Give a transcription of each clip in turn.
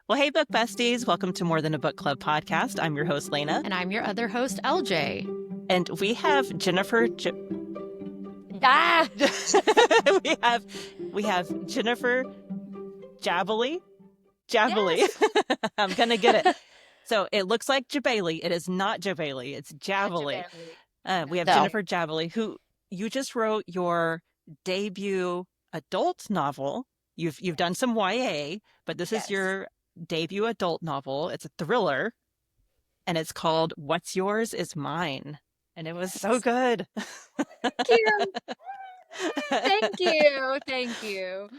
Well, hey, book besties. Welcome to More Than a Book Club podcast. I'm your host, Lena. And I'm your other host, LJ. And we have Jennifer. Ah! we have Jennifer Jabaley. Jabaley. Yes. I'm going to get it. So it looks like Jabaley. It is not Jabaley. It's Jabaley. We have No. Jennifer Jabaley, who you just wrote your debut adult novel. You've done some YA, but this is your debut adult novel. It's a thriller, and it's called What's Yours Is Mine. And it was so good. Thank you. Thank you. Thank you.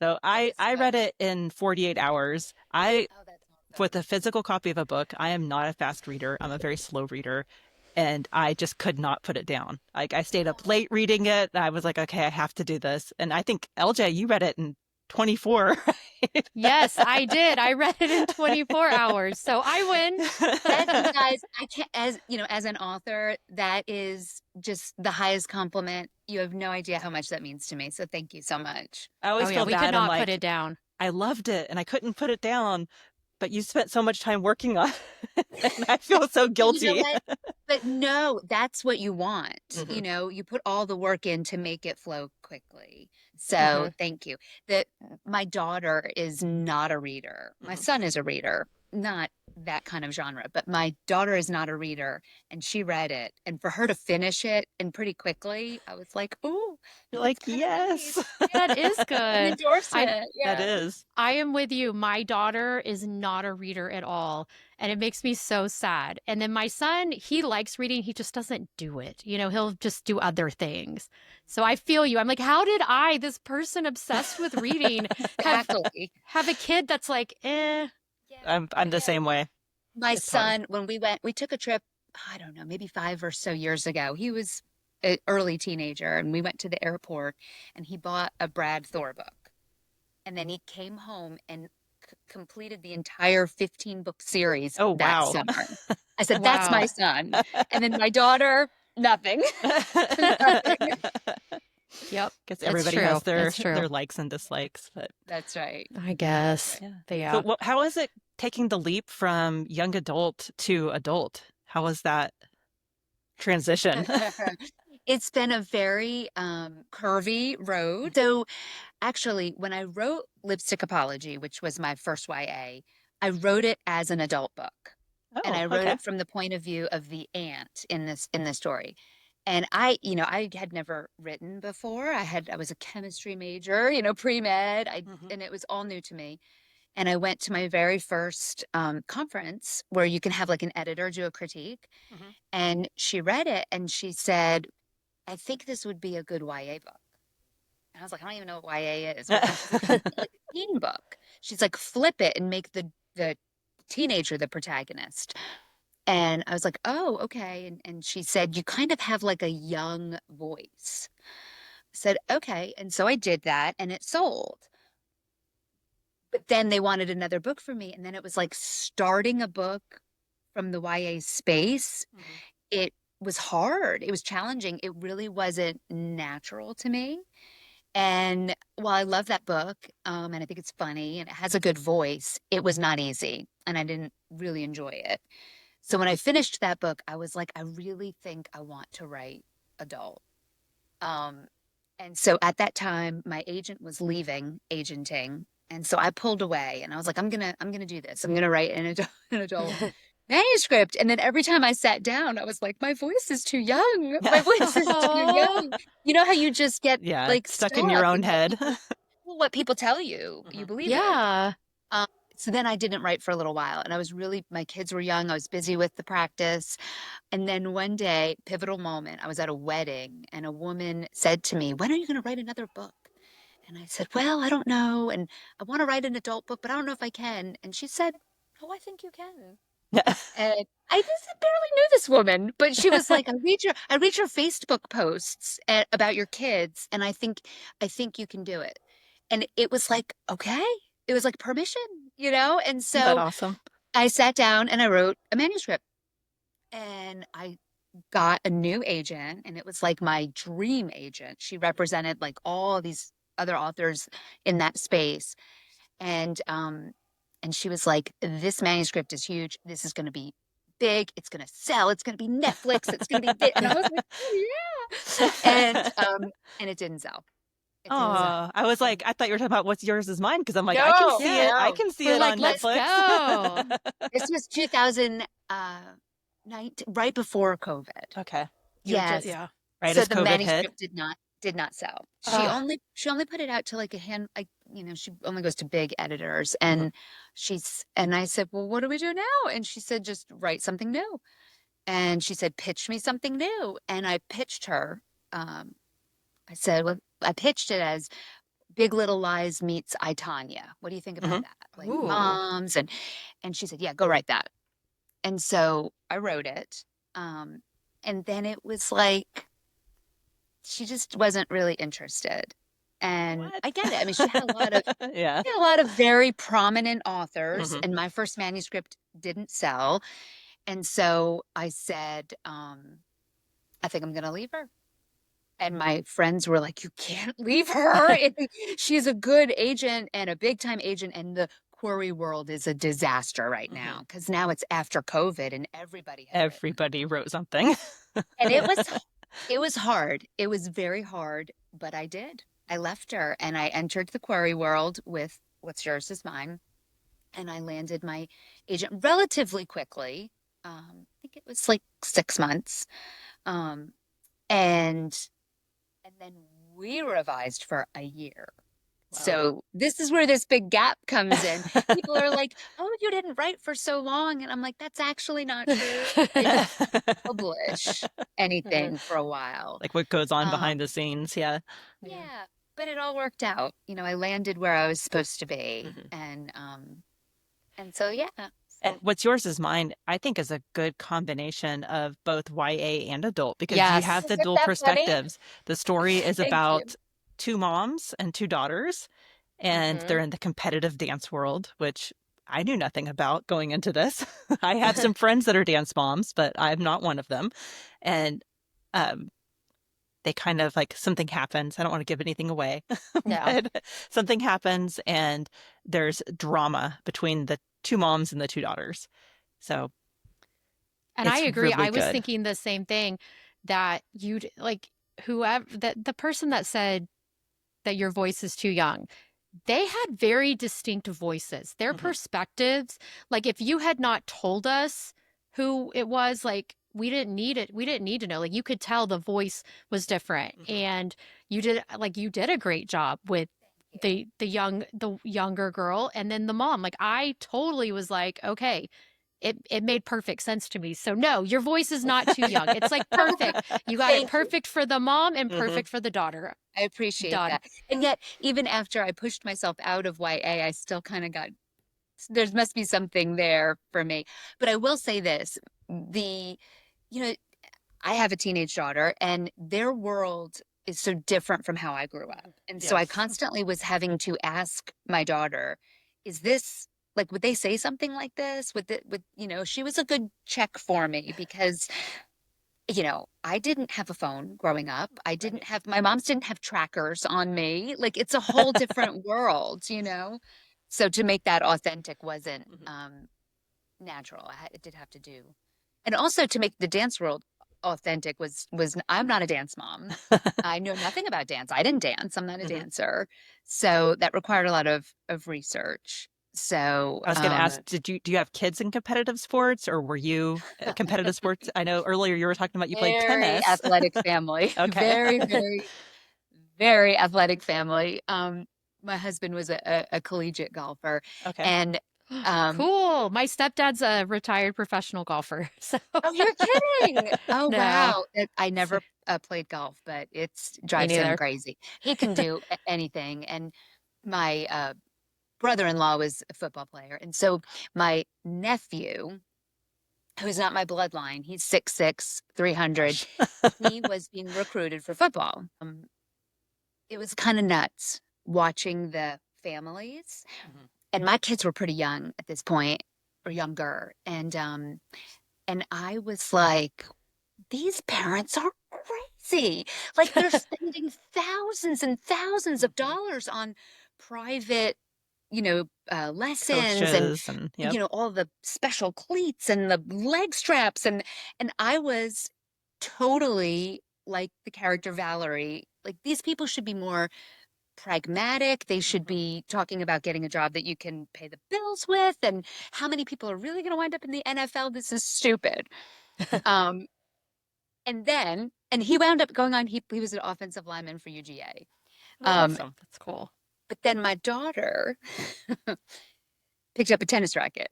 So I read it in 48 hours. That's awesome. With a physical copy of a book, I am not a fast reader. I'm a very slow reader. And I just could not put it down. Like, I stayed up late reading it. I was like, okay, I have to do this. And I think, LJ, you read it in 24, right? Yes, I did. I read it in 24 hours. So I win. That, you guys, I can't, as an author, that is just the highest compliment. You have no idea how much that means to me. So thank you so much. I always feel we bad. could not I'm put it down. I loved it and I couldn't put it down. But you spent so much time working on it. And I feel so guilty. You know what? But no, that's what you want. Mm-hmm. You put all the work in to make it flow quickly. So thank you. My daughter is not a reader. My son is a reader, not that kind of genre, but my daughter is not a reader, and she read it. And for her to finish it and pretty quickly, I was like, "Oh, you're like, yes, that is good." I endorse it. That is. I am with you. My daughter is not a reader at all, and it makes me so sad. And then my son, he likes reading. He just doesn't do it. He'll just do other things. So I feel you. I'm like, how did I, this person obsessed with reading, have a kid that's like, eh? I'm the same way. My son, when we took a trip, I don't know, maybe 5 or so years ago. He was an early teenager, and we went to the airport, and he bought a Brad Thor book. And then he came home and completed the entire 15-book series that summer. I said, that's my son. And then my daughter, nothing. Yep. Because everybody has their likes and dislikes. But that's right. I guess. Yeah. So how is it taking the leap from young adult to adult? How was that transition? It's been a very curvy road. So actually, when I wrote Lipstick Apology, which was my first YA, I wrote it as an adult book. And I wrote it from the point of view of the aunt in the story. And I had never written before. I was a chemistry major, pre-med, and it was all new to me. And I went to my very first conference where you can have like an editor do a critique. And she read it and she said, I think this would be a good YA book. And I was like, I don't even know what YA is. Like a teen book. She's like, flip it and make the teenager the protagonist. And I was like, oh, okay. And she said, you kind of have like a young voice. I said, okay. And so I did that and it sold. But then they wanted another book for me. And then it was like starting a book from the YA space. It was hard. It was challenging. It really wasn't natural to me. And while I love that book, and I think it's funny and it has a good voice, it was not easy. And I didn't really enjoy it. So when I finished that book, I was like, I really think I want to write adult. And so at that time, my agent was leaving agenting. And so I pulled away and I was like, I'm gonna do this. I'm gonna write an adult manuscript. And then every time I sat down, I was like, my voice is too young. My voice is too young. You know how you just get like stuck in your own head. What people tell you, you believe it. So then I didn't write for a little while and my kids were young. I was busy with the practice. And then one day, pivotal moment, I was at a wedding and a woman said to me, when are you going to write another book? And I said, well, I don't know. And I want to write an adult book, but I don't know if I can. And she said, oh, I think you can. And I just barely knew this woman, but she was like, I read your Facebook posts about your kids. And I think you can do it. And it was like, okay. It was like permission, And so awesome. I sat down and I wrote a manuscript and I got a new agent and it was like my dream agent. She represented like all these other authors in that space. And And she was like, this manuscript is huge. This is going to be big. It's going to sell. It's going to be Netflix. It's going to be big. And I was like, oh, yeah. And it didn't sell. It didn't sell. Oh, I was like, I thought you were talking about what's yours is mine because I'm like, I can No, see it. I no. can see We're it like, on let's Netflix. go. This was 2019, right before COVID. Okay. Yes. Yeah. Right So as the COVID hit. manuscript did not sell. She only put it out to like she only goes to big editors, and I said, well, what do we do now? And she said, just write something new. And she said, pitch me something new. And I pitched her. I said, well, I pitched it as Big Little Lies meets I, Tonya. What do you think about that? Like Ooh. moms, and she said, yeah, go write that. And so I wrote it. And then it was like she just wasn't really interested. And What? I get it. I mean, she had a lot of Yeah. she had a lot of very prominent authors, Mhm. and my first manuscript didn't sell. And so I said, I think I'm going to leave her. And my friends were like, you can't leave her. She's a good agent and a big time agent. And the query world is a disaster right now because now it's after COVID and everybody had written. Everybody wrote something. And it was hard. It was very hard, but I did. I left her and I entered the query world with What's Yours Is Mine. And I landed my agent relatively quickly. I think it was like 6 months. And then we revised for a year. Wow. So this is where this big gap comes in. People are like, oh, you didn't write for so long. And I'm like, that's actually not true. I didn't publish anything for a while. Like what goes on behind the scenes. Yeah. Yeah. But it all worked out. I landed where I was supposed to be. And so, yeah. And What's Yours Is Mine, I think, is a good combination of both YA and adult because you Yes. have the Isn't dual that funny? perspectives. The story is Thank about you. 2 moms and 2 daughters, and they're in the competitive dance world, which I knew nothing about going into this. I have some friends that are dance moms, but I'm not one of them. And they kind of like something happens. I don't want to give anything away, No. but something happens and there's drama between the 2 moms and the 2 daughters. So And I it's agree. really I was good. thinking the same thing that you'd like whoever that the person that said that your voice is too young, they had very distinct voices. Their perspectives, like if you had not told us who it was, like we didn't need it. We didn't need to know. Like you could tell the voice was different. And you did a great job with the younger girl and then the mom. Like I totally was like, okay, it made perfect sense to me. So no, your voice is not too young. It's like perfect. You got it Thank you. perfect for the mom and perfect for the daughter. I appreciate Done. that. And yet, even after I pushed myself out of YA, I still kind of there must be something there for me. But I will say this, I have a teenage daughter and their world is so different from how I grew up. And so I Yes. constantly was having to ask my daughter, is this like, would they say something like this? She was a good check for me because I didn't have a phone growing up. My moms didn't have trackers on me. Like it's a whole different world. So to make that authentic wasn't natural. I did have to do. And also to make the dance world authentic was I'm not a dance mom. I know nothing about dance. I didn't dance. I'm not a dancer. So that required a lot of research. So I was going to ask, do you have kids in competitive sports or were you competitive sports? I know earlier you were talking about you played very tennis. athletic family. Okay. Very, very, very athletic family. My husband was a collegiate golfer. Okay. And Cool. My stepdad's a retired professional golfer. So oh, you're kidding. Oh, No. wow. I never played golf, but it drives him neither. crazy. He can do anything. And my brother-in-law was a football player. And so my nephew, who's not my bloodline, he's 6'6", 300. He was being recruited for football. It was kind of nuts watching the families. And my kids were pretty young at this point, or younger. And I was like, these parents are crazy. Like they're spending thousands and thousands of dollars on private lessons and, Coaches and yep. all the special cleats and the leg straps. And I was totally like the character Valerie. Like these people should be more pragmatic. They should Mhm. be talking about getting a job that you can pay the bills with and how many people are really going to wind up in the NFL. This is stupid. Um, and he wound up going on, he was an offensive lineman for UGA. Oh, Um, Awesome. that's cool. but then my daughter picked up a tennis racket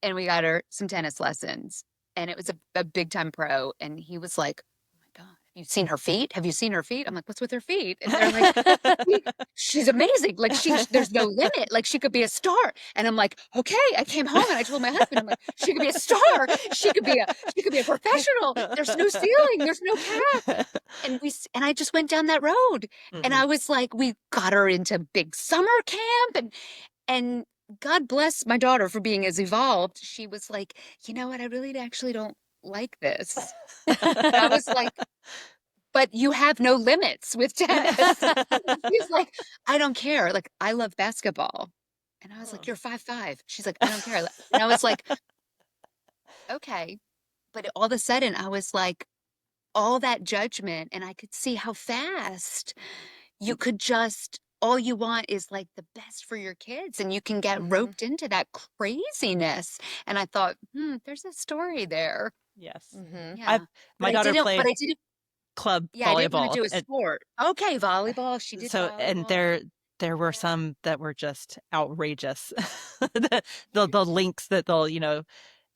and we got her some tennis lessons. And it was a big time pro. And he was like, "Oh my God, have you seen her feet? Have you seen her feet?" I'm like, "What's with her feet?" And they're like, She's amazing. Like there's no limit. Like she could be a star." And I'm like, "Okay." I came home and I told my husband, I'm like, "She could be a star. She could be a professional. There's no ceiling. There's no cap." And I just went down that road. And Mhm. I was like, we got her into big summer camp and God bless my daughter for being as evolved. She was like, "You know what? I really actually don't like this." And I was like, "But you have no limits with tennis." She's like, "I don't care. Like, I love basketball." And I was like, Hmm. "You're 5'5". She's like, "I don't care." And I was like, "Okay." But all of a sudden, I was like, all that judgment, and I could see how fast you could just, all you want is like the best for your kids, and you can get Mhm. roped into that craziness. And I thought, there's a story there. Yes. Mhm. I Yeah. my daughter But played I didn't, club yeah, I didn't want to volleyball. do a sport. Okay, volleyball. She did So and volleyball. there were some that were just outrageous. The links that they'll,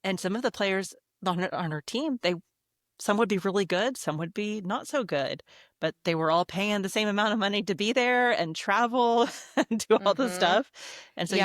and some of the players on her team, some would be really good, some would be not so good, but they were all paying the same amount of money to be there and travel and do all the Mhm. stuff. And so Yeah, you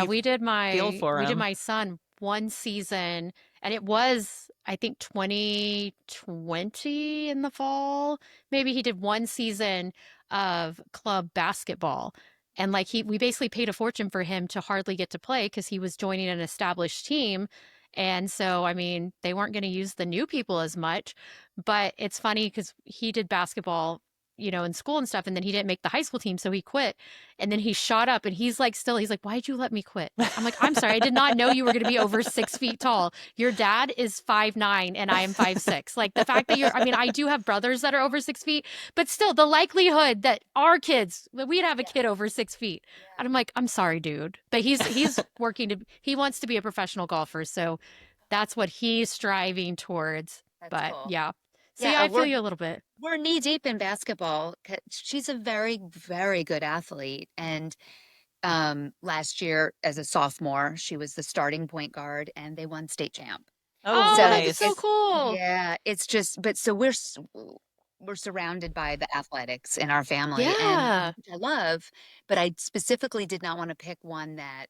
feel for we did them. my son one season and it was I think 2020 in the fall. Maybe he did one season of club basketball. And like we basically paid a fortune for him to hardly get to play because he was joining an established team. And so, I mean, they weren't going to use the new people as much. But it's funny because he did basketball, in school and stuff. And then he didn't make the high school team. So he quit. And then he shot up and he's like, still, he's like, "Why'd you let me quit?" I'm like, "I'm sorry. I did not know you were going to be over 6 feet tall. Your dad is 5'9" and I am 5'6". Like the fact that I mean, I do have brothers that are over 6 feet, but still the likelihood that our kids, that we'd have a kid over 6 feet. And I'm like, "I'm sorry, dude." But he's he wants to be a professional golfer. So that's what he's striving towards. That's But cool. yeah. So Yeah, yeah, I feel you a little bit. we're knee deep in basketball. She's a very, very good athlete. And last year, as a sophomore, she was the starting point guard, and they won state champ. Oh, Oh, So that's so nice. it's cool. yeah, it's just, but so we're surrounded by the athletics in our family, and Yeah. which I love. But I specifically did not want to pick one that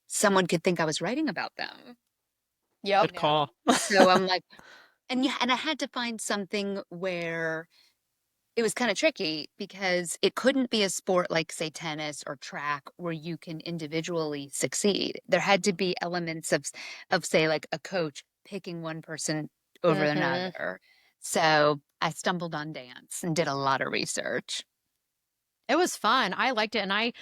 someone could think I was writing about them. Yep. Good call. So I'm like, and yeah, and I had to find something where it was kind of tricky because it couldn't be a sport like, say, tennis or track where you can individually succeed. There had to be elements of say, like a coach picking one person over Mhm. another. So I stumbled on dance and did a lot of research. It was fun. I liked it, and I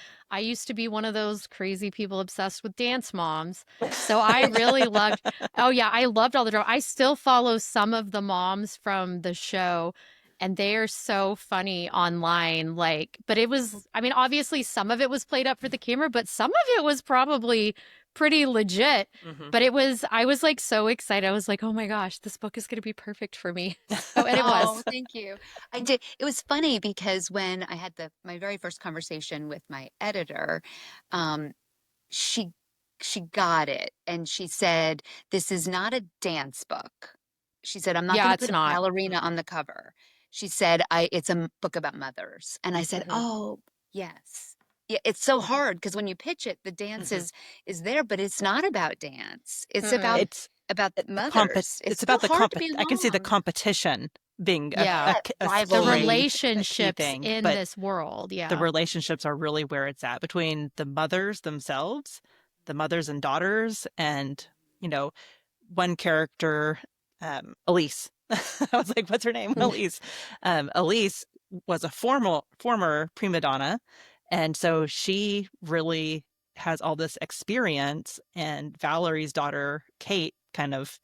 used to be one of those crazy people obsessed with dance moms. So I really loved. Oh yeah, I loved all the drama. I still follow some of the moms from the show, and they are so funny online. Like, but it was. I mean, obviously some of it was played up for the camera, but some of it was probably pretty legit. Hmm. But it was. I was like so excited. I was like, oh my gosh, this book is going to be perfect for me. So, and it Oh, was. thank you. I did. It was funny because when I had my very first conversation with my editor, um, she she got it and she said, "This is not a dance book." She said, "I'm not going Yeah, to it's put a not. ballerina on the cover." She said, "I it's a book about mothers." And I said, Hmm. "Oh, yes." Yeah, it's so hard because when you pitch it, the dance Hmm. is there, but it's not about dance. It's Mm-mm. It's about mothers. it's It's so about the hard to be a I can see the mom. competition being Yeah. a The Rivalry. key, a key relationships thing, in but this world. the Yeah. relationships are really where it's at between the mothers themselves, the mothers and daughters, and you know, one character, Elise. I was like, what's her name? Elise. Elise was a former prima donna, and so she really has all this experience, and Valerie's daughter, Kate, kind of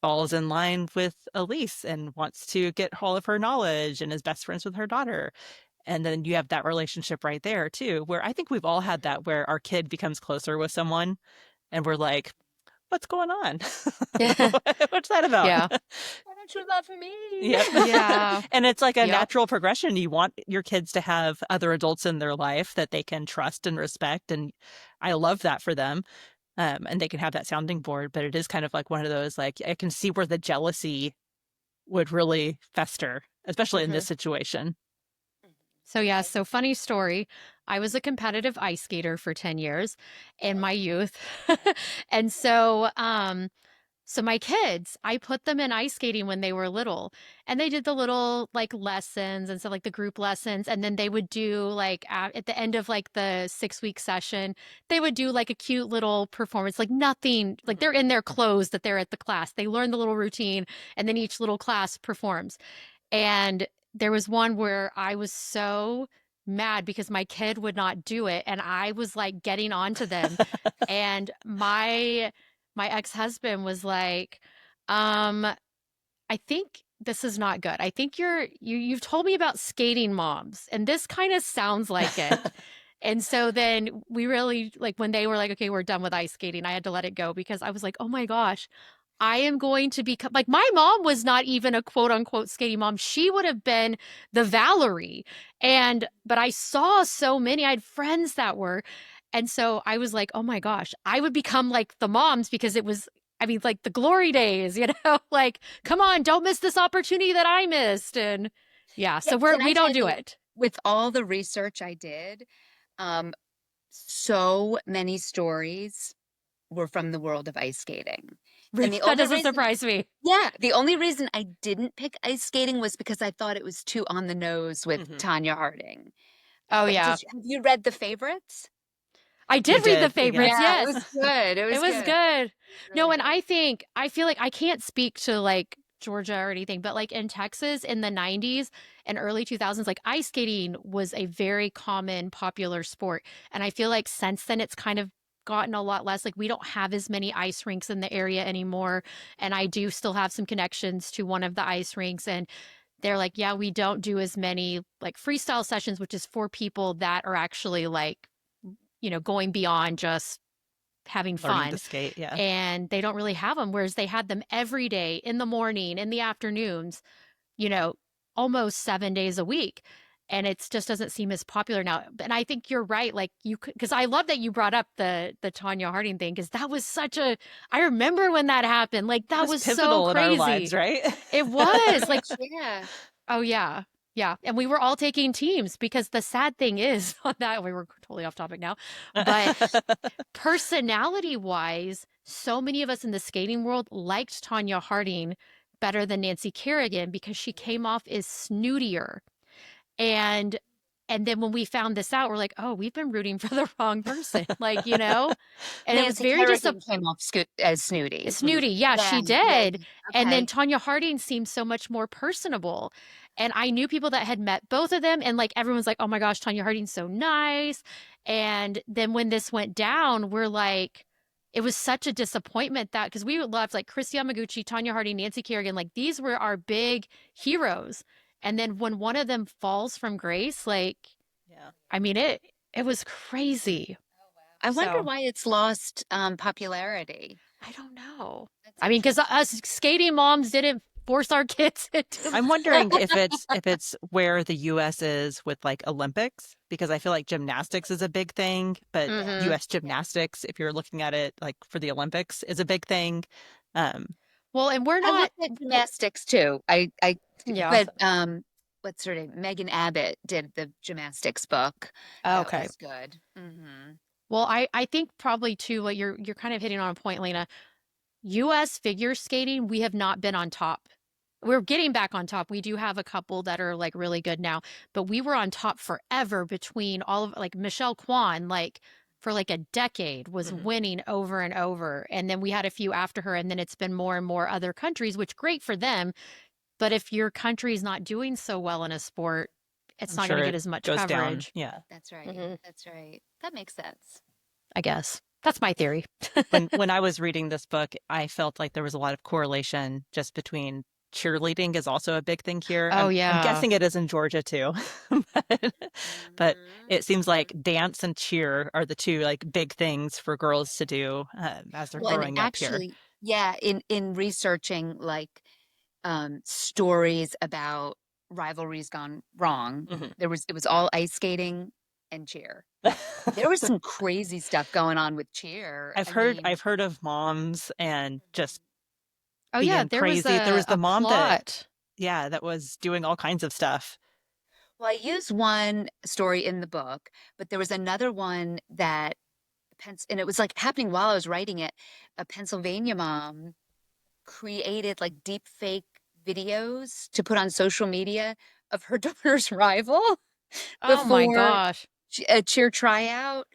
falls in line with Elise and wants to get all of her knowledge and is best friends with her daughter. And then you have that relationship right there too, where I think we've all had that, where our kid becomes closer with someone and we're like, what's going on? What's that about? Yeah. Why don't you love me? Yep. Yeah. And it's like a Yep. natural progression. You want your kids to have other adults in their life that they can trust and respect. And I love that for them. And they can have that sounding board, but it is kind of like one of those, like, I can see where the jealousy would really fester, especially in this situation. So yeah, so funny story. I was a competitive ice skater for 10 years in my youth. And so my kids, I put them in ice skating when they were little, and they did the little like lessons and stuff, like the group lessons, and then they would do like at the end of like the 6 week session, they would do like a cute little performance, like nothing, like they're in their clothes that they're at the class. They learn the little routine, and then each little class performs. And there was one where I was so mad because my kid would not do it, and I was like getting on to them. And my ex-husband was like, I think this is not good. I think you've told me about skating moms, and this kind of sounds like it. And so then we really, like, when they were like, okay, we're done with ice skating, I had to let it go because I was like, oh my gosh, I am going to become like, my mom was not even a quote unquote skating mom. She would have been the Valerie. But I saw so many, I had friends that were. And so I was like, oh my gosh, I would become like the moms because it was, I mean, like the glory days, like, come on, don't miss this opportunity that I missed. And yeah, so we don't do it. With all the research I did, um, so many stories were from the world of ice skating. And the That only doesn't reason, surprise me. yeah, the only reason I didn't pick ice skating was because I thought it was too on the nose with Tanya Harding. Oh, But yeah. have you read The Favorites? I We did read the did, yeah. favorites, Yeah, it yes. was good. It It was was good. good. No, Really and good. I feel like I can't speak to like Georgia or anything, but like in Texas in the 90s and early 2000s, like ice skating was a very common, popular sport. And I feel like since then it's kind of gotten a lot less. Like we don't have as many ice rinks in the area anymore. And I do still have some connections to one of the ice rinks. And they're like, yeah, we don't do as many like freestyle sessions, which is for people that are actually like, going beyond just having Learning to fun. skate, yeah. And they don't really have them, whereas they had them every day in the morning, in the afternoons, you know, almost 7 days a week. And it just doesn't seem as popular now. And I think you're right. Like you could, because I love that you brought up the Tanya Harding thing, because that was such a, I remember when that happened. Like It that was was so pivotal in our lives, crazy. right? It was like, Yeah. oh yeah. Yeah. And we were all taking teams because the sad thing is on that, we were totally off topic now, but personality wise, so many of us in the skating world liked Tanya Harding better than Nancy Kerrigan because she came off as snootier. And then when we found this out, we're like, oh, we've been rooting for the wrong person. And it was Nancy very Kerrigan came off as snooty. snooty. Yeah, Yeah, she yeah. did. And then Okay. Tanya Harding seemed so much more personable. And I knew people that had met both of them, and like everyone's like, oh my gosh, Tanya Harding's so nice. And then when this went down, we're like, it was such a disappointment that because we loved like Chris Yamaguchi, Tanya Harding, Nancy Kerrigan, like these were our big heroes. And then when one of them falls from grace, like, Yeah. I mean, it was crazy. I wonder So why it's lost popularity. I don't know. That's I mean, because interesting. us skating moms didn't force our kids into. I'm wondering if it's where the US is with like Olympics, because I feel like gymnastics is a big thing, but Mhm. US gymnastics, if you're looking at it like for the Olympics, is a big thing. Um, Well, and we're I not. looked at gymnastics too. Yeah. But what's her name? Megan Abbott did the gymnastics book. That Okay. was good. Mm-hmm. Well, I think probably too. What you're kind of hitting on a point, Lena. U.S. figure skating, we have not been on top. We're getting back on top. We do have a couple that are like really good now, but we were on top forever between all of like Michelle Kwan, like for like a decade was mhm. winning over and over. And then we had a few after her, and then it's been more and more other countries, which great for them. But if your country's not doing so well in a sport, it's I'm not going sure to get it as much goes down. coverage. Yeah. That's right. Mhm. That's right. That makes sense. I guess. That's my theory. When I was reading this book, I felt like there was a lot of correlation just between cheerleading is also a big thing here. Oh, I'm yeah. guessing it is in Georgia too. But it seems like dance and cheer are the two like big things for girls to do as they're Well, and growing up here. actually, yeah, in researching like stories about rivalries gone wrong, Mhm. it was all ice skating and cheer. There was some crazy stuff going on with cheer. I mean, I've heard of moms and just Oh, yeah. being There was crazy. There was the a mom that plot. yeah, that was doing all kinds of stuff. well, I used one story in the book, but there was another one that and it was like happening while I was writing it. A Pennsylvania mom created like deep fake videos to put on social media of her daughter's rival Oh, my before gosh. a cheer tryout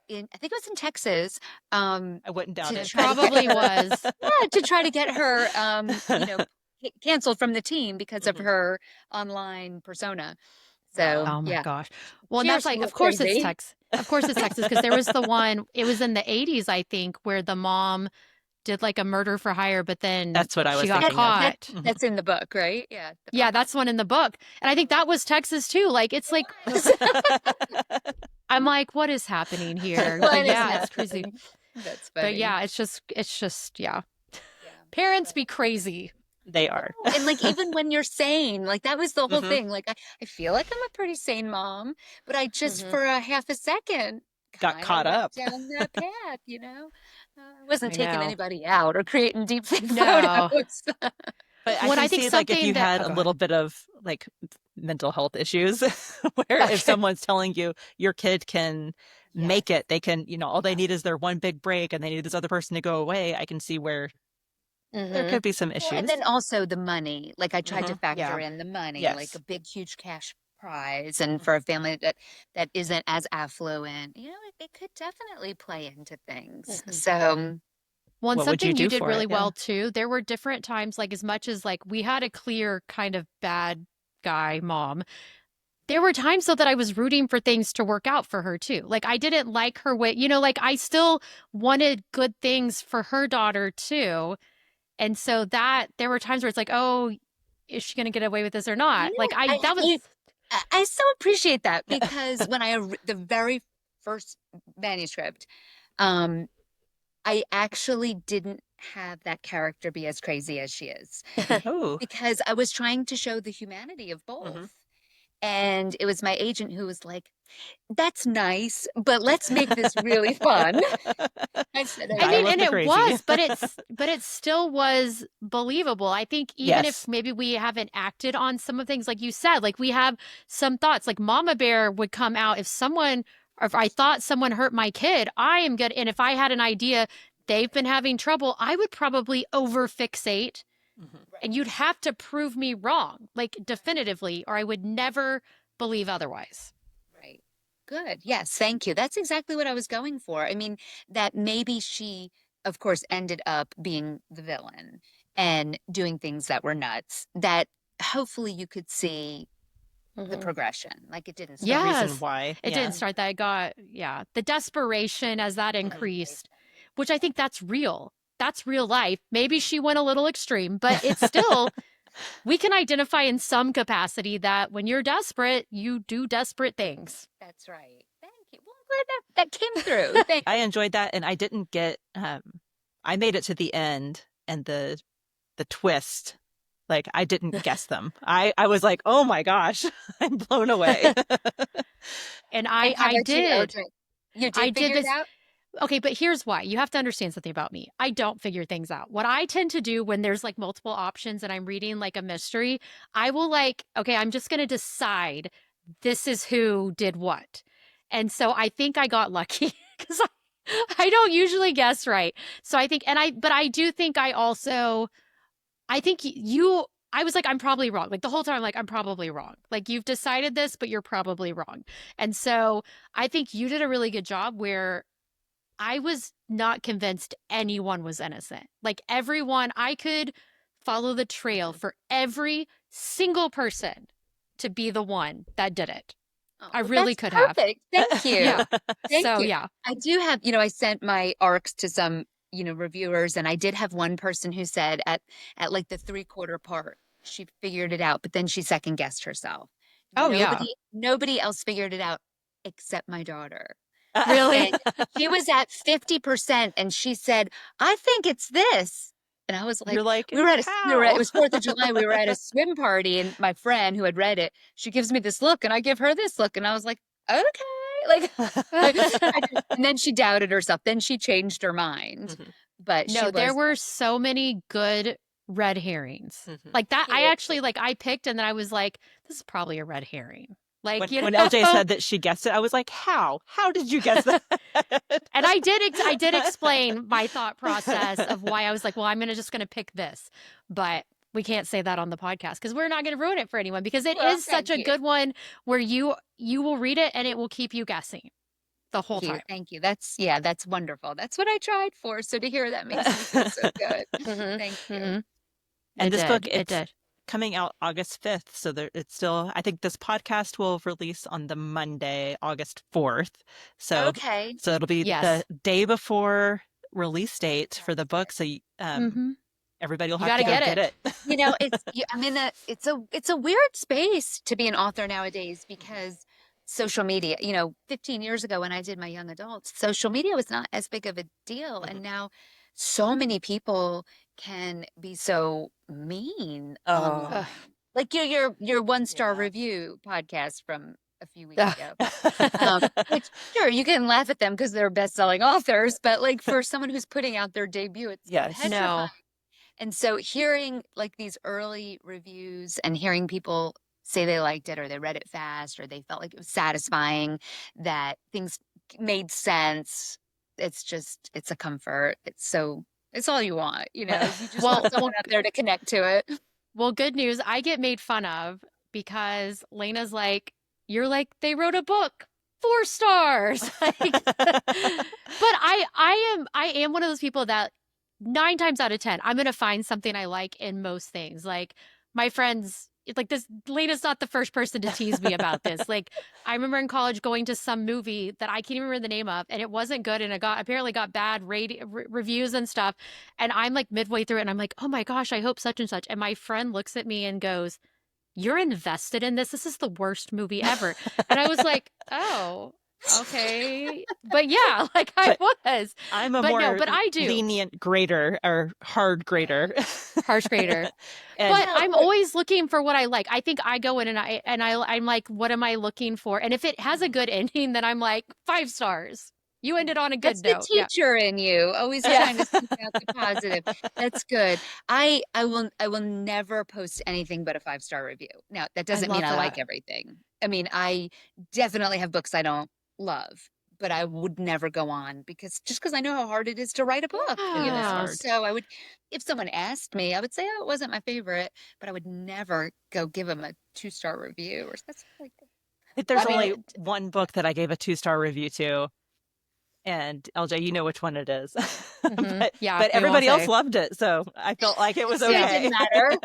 in I think it was in Texas, I wouldn't doubt to It try to get probably her was. yeah, to try to get her canceled from the team because of Mhm. her online persona. So, Wow. Oh, my yeah, gosh. Well, and that's cheers a like, little of course it's crazy. Texas. Of course it's Texas because there was the one, it was in the 80s, I think, where the mom did like a murder for hire, but then That's what I she was got thinking of. caught. Mhm. That's in the book, right? Yeah. Yeah, that's one in the book. And I think that was Texas too. Like, it's like, It was. I'm like, what is happening here? But What is yeah, it's crazy. happening? That's But funny. yeah, it's just, yeah. Yeah. Parents be crazy. They are. And like even when you're sane, like that was the whole Mhm. thing. Like I feel like I'm a pretty sane mom, but I just Mhm. for a half a second Got kind of caught went up. down that path, you know? I wasn't I taking know. anybody out or creating deep fake No. photos. But I When can I think see like if something you that, had oh, a go ahead. little bit of like mental health issues where if Okay. someone's telling you your kid can Yes. make it, they can, all they Yeah. need is their one big break and they need this other person to go away. I can see where there Hmm. could be some Well, and issues. then also the money. Like I tried to factor Yeah. in the money, like a Yes. big, huge cash prize. And for a family that isn't as affluent, it could definitely play into things. Mhm. So Well, and What would you something you do did for really it? Yeah. well too, there were different times, like as much as like we had a clear kind of bad guy mom, there were times though that I was rooting for things to work out for her too. Like I didn't like her way, like I still wanted good things for her daughter too. And so that there were times where it's like, oh, is she going to get away with this or not? Like that was, I so appreciate that because when the very first manuscript, um, I actually didn't have that character be as crazy as she is Oh. because I was trying to show the humanity of Hmm. both. And it was my agent who was like, that's nice, but let's make this really fun. I said, I Guy mean, okay. love and the it crazy. was, but it still was believable. I think even if Yes. maybe we haven't acted on some of things, like you said, like we have some thoughts, like Mama Bear would come out if someone, or if I thought someone hurt my kid, I am good. And if I had an idea they've been having trouble, I would probably over fixate Mhm. and you'd have to prove me wrong, like definitively, or I would never believe otherwise. Right. Good. Yes. Thank you. That's exactly what I was going for. I mean, that maybe she, of course, ended up being the villain and doing things that were nuts, that hopefully you could see the Hmm. progression. Like it didn't The start reason Yes, why. it didn't Yeah. start that. It got, yeah, the desperation as that Mhm. increased, which I think that's real. That's real life. Maybe she went a little extreme, but it's still, we can identify in some capacity that when you're desperate, you do desperate things. That's right. Thank you. Well, I'm glad that came through. Thank I enjoyed that and I didn't get I made it to the end and the twist like I didn't guess them. I was like, "Oh my gosh, I'm blown away." And And how I about you, did. Eldred? You I did did figure it this. out? Okay, but here's why. You have to understand something about me. I don't figure things out. What I tend to do when there's like multiple options and I'm reading like a mystery, I will like, okay, I'm just going to decide this is who did what. And so I think I got lucky because I don't usually guess right. So I think, but I do think I think I was like, I'm probably wrong. Like the whole time, I'm like, I'm probably wrong. Like you've decided this, but you're probably wrong. And so I think you did a really good job where I was not convinced anyone was innocent. Like everyone, I could follow the trail Mhm. for every single person to be the one that did it. Oh, I well, really that's could have. perfect. Thank Yeah. you. Thank So you. yeah. I do have, I sent my arcs to some, reviewers, and I did have one person who said at like the 3/4 part, she figured it out, but then she second guessed herself. Oh yeah. Nobody else figured it out except my daughter. Really? And she was at 50% and she said, "I think it's this." And I was You're like, like, it how? was 4th of July. We were at a swim party and my friend who had read it, she gives me this look and I give her this look. And I was like, okay. Like, and then she doubted herself. Then she changed her mind. Mhm, But she No, there was, were so many good red herrings. mhm. Like that, I thank actually like I picked and then I was like, this is probably a red herring. Like, When LJ know? said that she guessed it, I was like, how? How did you guess that? And I did explain my thought process of why I was like, well, just gonna pick this. But we can't say that on the podcast because we're not gonna ruin it for anyone because it Well, is such thank a you. good one where you will read it and it will keep you guessing the whole time. Thank you. That's wonderful. That's what I tried for. So to hear that makes me feel so good. Thank you. And It this book, did. It it's did. coming out August 5th. So it's still, I think this podcast will release on the Monday, August 4th. Okay. So it'll be the Yes. day before release date for the book. So Mm-hmm. everybody will You have to gotta go get get it. I'm in it's a weird space to be an author nowadays because social media, 15 years ago when I did my young adults, social media was not as big of a deal. Mhm. And now so many people can be so mean Oh. Ugh. online. Like your 1-star Yeah. review podcast from a few weeks Ugh. ago. Which sure you can laugh at them because they're best-selling authors, but like for someone who's putting out their debut, it's Yes. petrifying. No. And so hearing like these early reviews and hearing people say they liked it or they read it fast or they felt like it was satisfying, that things made sense, it's a comfort. It's all you want, you just Well, want someone out there to connect to it. well, good news. I get made fun of because Lena's like, you're like, they wrote a book, 4 stars. Like, but I am one of those people that 9 times out of 10, I'm gonna find something I like in most things. Like my friends, it's like this. Lena's not the first person to tease me about this. Like I remember in college going to some movie that I can't even remember the name of, and it wasn't good, and it apparently got bad reviews and stuff. And I'm like midway through it, and I'm like, oh my gosh, I hope such and such. And my friend looks at me and goes, you're invested in this. This is the worst movie ever. And I was like, oh, okay. But yeah, like I was. I'm a But no, more but I do. lenient grader or hard grader. Harsh grader. And But I'm always looking for what I like. I think I go in and I'm like, what am I looking for? And if it has a good ending, then I'm like 5 stars. You ended on a That's good the note. Yeah. teacher in you, always trying to seek out the positive. That's good. I will never post anything but a 5-star review. Now, that I doesn't mean love I like that. everything. I mean, I definitely have books I don't love, but I would never go on because I know how hard it is to write a book, it is Yeah. hard. So I would, if someone asked me, I would say, oh, it wasn't my favorite, but I would never go give them a 2-star review or that's like. I think there's I mean, only one book that I gave a 2-star review to. And LJ, you know which one it is. Mhm. Yeah, but we won't everybody else say. loved it. So I felt like it was See, it okay. didn't matter.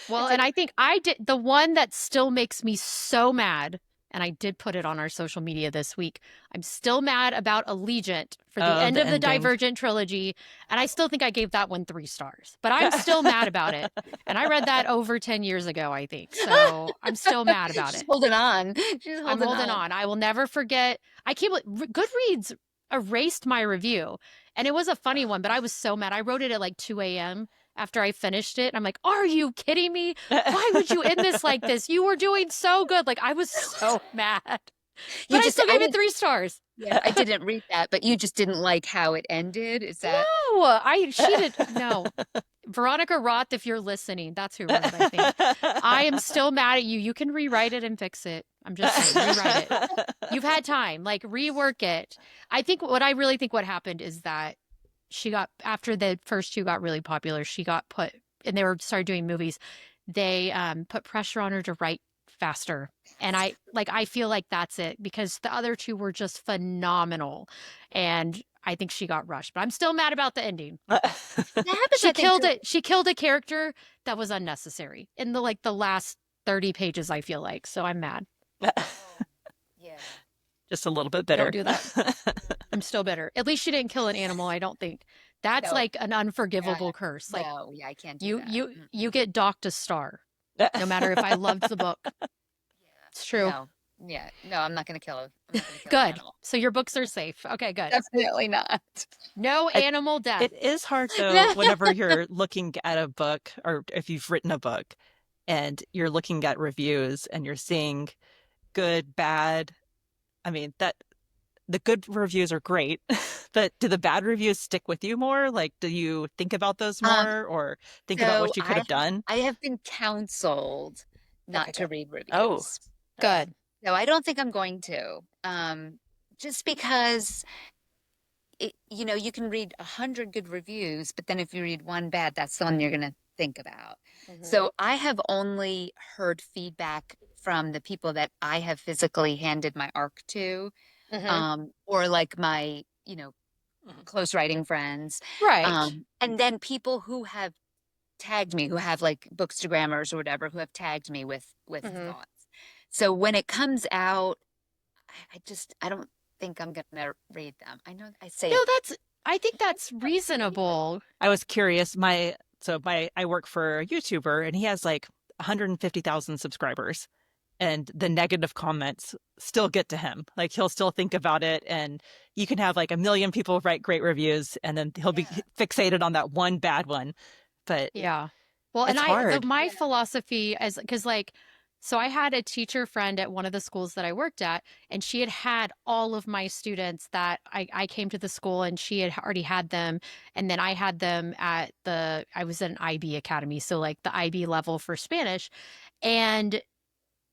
Well, and I think I did the one that still makes me so mad, and I did put it on our social media this week. I'm still mad about Allegiant for the Oh, end the of the ending. Divergent trilogy, and I still think I gave that one 3 stars. But I'm still mad about it. And I read that over 10 years ago, I think. So I'm still mad about She's it. holding on. She's I'm holding on. I will never forget. I can't believe Goodreads erased my review. And it was a funny one, but I was so mad. I wrote it at like 2 a.m. after I finished it. I'm like, are you kidding me? Why would you end this like this? You were doing so good. Like, I was so mad. But I still gave it 3 stars. Yeah, I didn't read that, but you just didn't like how it ended. Is that? No, she did. No. Veronica Roth, if you're listening, that's who wrote it, I think. I am still mad at you. You can rewrite it and fix it. I'm just saying, rewrite it. You've had time, like rework it. I think what happened is that she got, after the first two got really popular, she got put, and they started doing movies. They put pressure on her to write faster. And I feel like that's it because the other two were just phenomenal. And I think she got rushed, but I'm still mad about the ending. That happens, She I think, killed too. it. She killed a character that was unnecessary in the last 30 pages, I feel like. So I'm mad. Just a little bit bitter. Don't do that. I'm still bitter. At least she didn't kill an animal, I don't think. That's No, like an unforgivable curse. Like no, yeah, I can't do you that. you get docked a star. No matter if I loved the book. Yeah. It's true. No, yeah, no, I'm not gonna kill I'm not gonna kill an Good. animal. So your books are safe. Okay, good. Definitely not. No I- animal death. It is hard though, whenever you're looking at a book or if you've written a book and you're looking at reviews and you're seeing good, bad. I mean, that the good reviews are great, but do the bad reviews stick with you more? Like, do you think about those Um, more or think about so what you could have done? I have been counseled not Okay, to good. read Oh, reviews. Good. No, I don't think I'm going to. Just because you can read 100 good reviews, but then if you read one bad, that's the one you're gonna think about. So I have only heard feedback from the people that I have physically handed my arc to, or like my, close writing friends. Right. And then people who have tagged me, who have like bookstagrammers or whatever, who have tagged me with thoughts. So when it comes out, I don't think I'm gonna read them. I know I say No, it. I think that's reasonable. I was curious. I work for a YouTuber and he has like 150,000 subscribers. And the negative comments still get to him. Like he'll still think about it, and you can have like a million people write great reviews, and then he'll be fixated on that one bad one. But Yeah. Well, it's hard. my philosophy is because so I had a teacher friend at one of the schools that I worked at, and she had all of my students that I came to the school and she had already had them. And then I had them I was at an IB academy. So like the IB level for Spanish. And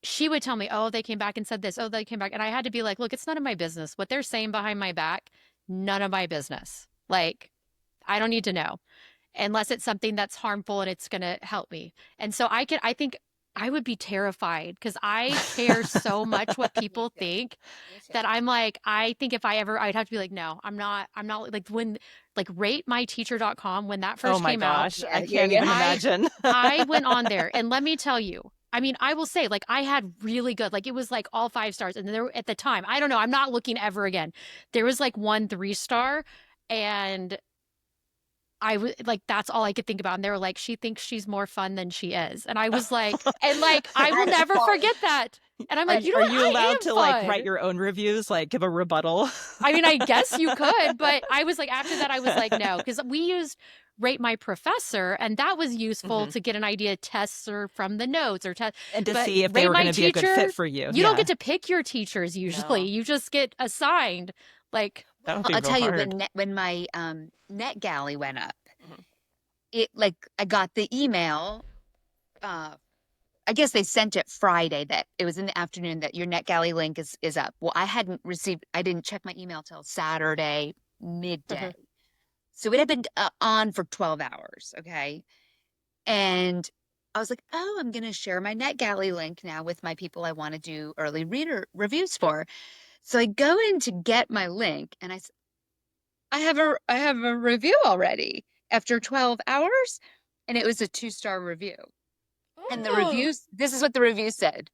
she would tell me, oh, they came back and said this. Oh, they came back. And I had to be like, look, it's none of my business. What they're saying behind my back, none of my business. Like, I don't need to know unless it's something that's harmful and it's going to help me. And so I think I would be terrified because I care so much what people think that I'm like, I think if I'd have to be like, no, I'm not like like ratemyteacher.com, when that Oh first my came out, gosh, I can't even imagine. I went on there and let me tell you, I mean, I will say, like, I had really good, like, it was like all 5 stars. And there at the time, I don't know, I'm not looking ever again. There was like 1 3-star, and I was like, that's all I could think about. And they were like, she thinks she's more fun than she is. And I was like, and like, I will That's never fun. forget that. And I'm like, you know Are what? you I allowed am to like fun. write your own reviews, like give a rebuttal? I mean, I guess you could, but I was like, after that, I was like, no, because we used Rate My Professor, and that was useful to get an idea, tests or from the notes or test. And to But see if they Rate were My going to be a good Teacher, fit for you. you don't get to pick your teachers usually. No. You just get assigned. Like, That would be I'll real tell you hard. when my NetGalley went up, Mhm. it like I got the email. I guess they sent it Friday that it was in the afternoon that your NetGalley link is up. Well, I didn't check my email till Saturday midday. So it had been on for 12 hours. Okay. And I was like, oh, I'm going to share my NetGalley link now with my people I want to do early reader reviews for. So I go in to get my link and I have a review already after 12 hours. And it was a 2-star review. And the reviews, this is what the review said.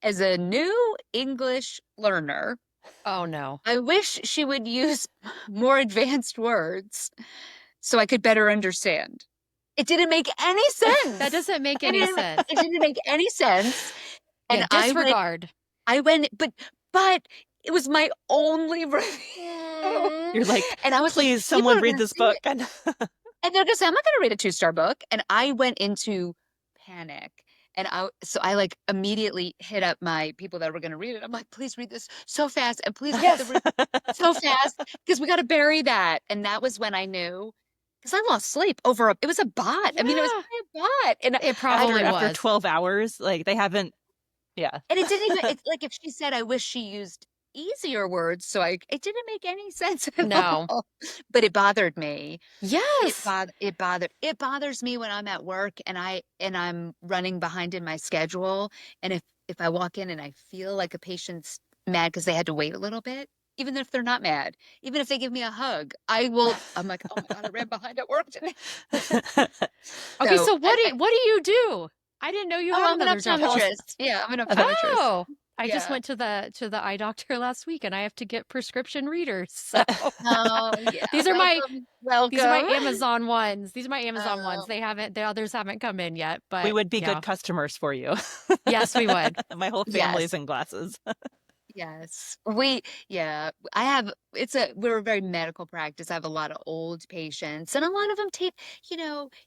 As a new English learner, oh no. I wish she would use more advanced words so I could better understand. It didn't make any sense. That doesn't make It any didn't, sense. it didn't make any sense. And Yeah, disregard. but it was my only review. You're like, And I was like, please, people someone are read gonna this see book. it. And they're gonna say, I'm not gonna read a 2-star book. And I went into panic. And so I like immediately hit up my people that were gonna read it. I'm like, please read this so fast and please read the review so fast because we gotta bury that. And that was when I knew because I lost sleep over it was a bot. I mean, it was Yeah. probably a bot. And It probably after was. 12 hours, like they haven't, yeah. and it didn't even it's like if she said I wish she used easier words, so it didn't make any sense at No. all. But it bothered me. Yes. It bothers me when I'm at work and I'm running behind in my schedule. And if I walk in and I feel like a patient's mad because they had to wait a little bit, even if they're not mad, even if they give me a hug, I'm like, oh my God, I ran behind at work today. Okay, so So what do you do? I didn't know you had I'm an another job. optometrist. Yeah, I'm an optometrist. Oh, I just Yeah. went to the eye doctor last week and I have to get prescription readers. So Oh, yeah. these are my Welcome. these are my Welcome. Amazon ones. These are my Amazon ones. Oh, They haven't the others haven't come in yet, We but would be yeah. good customers for you. Yes, we would. My whole yes. family's in glasses. Yes. Yeah, we're a very medical practice. I have a lot of old patients and a lot of them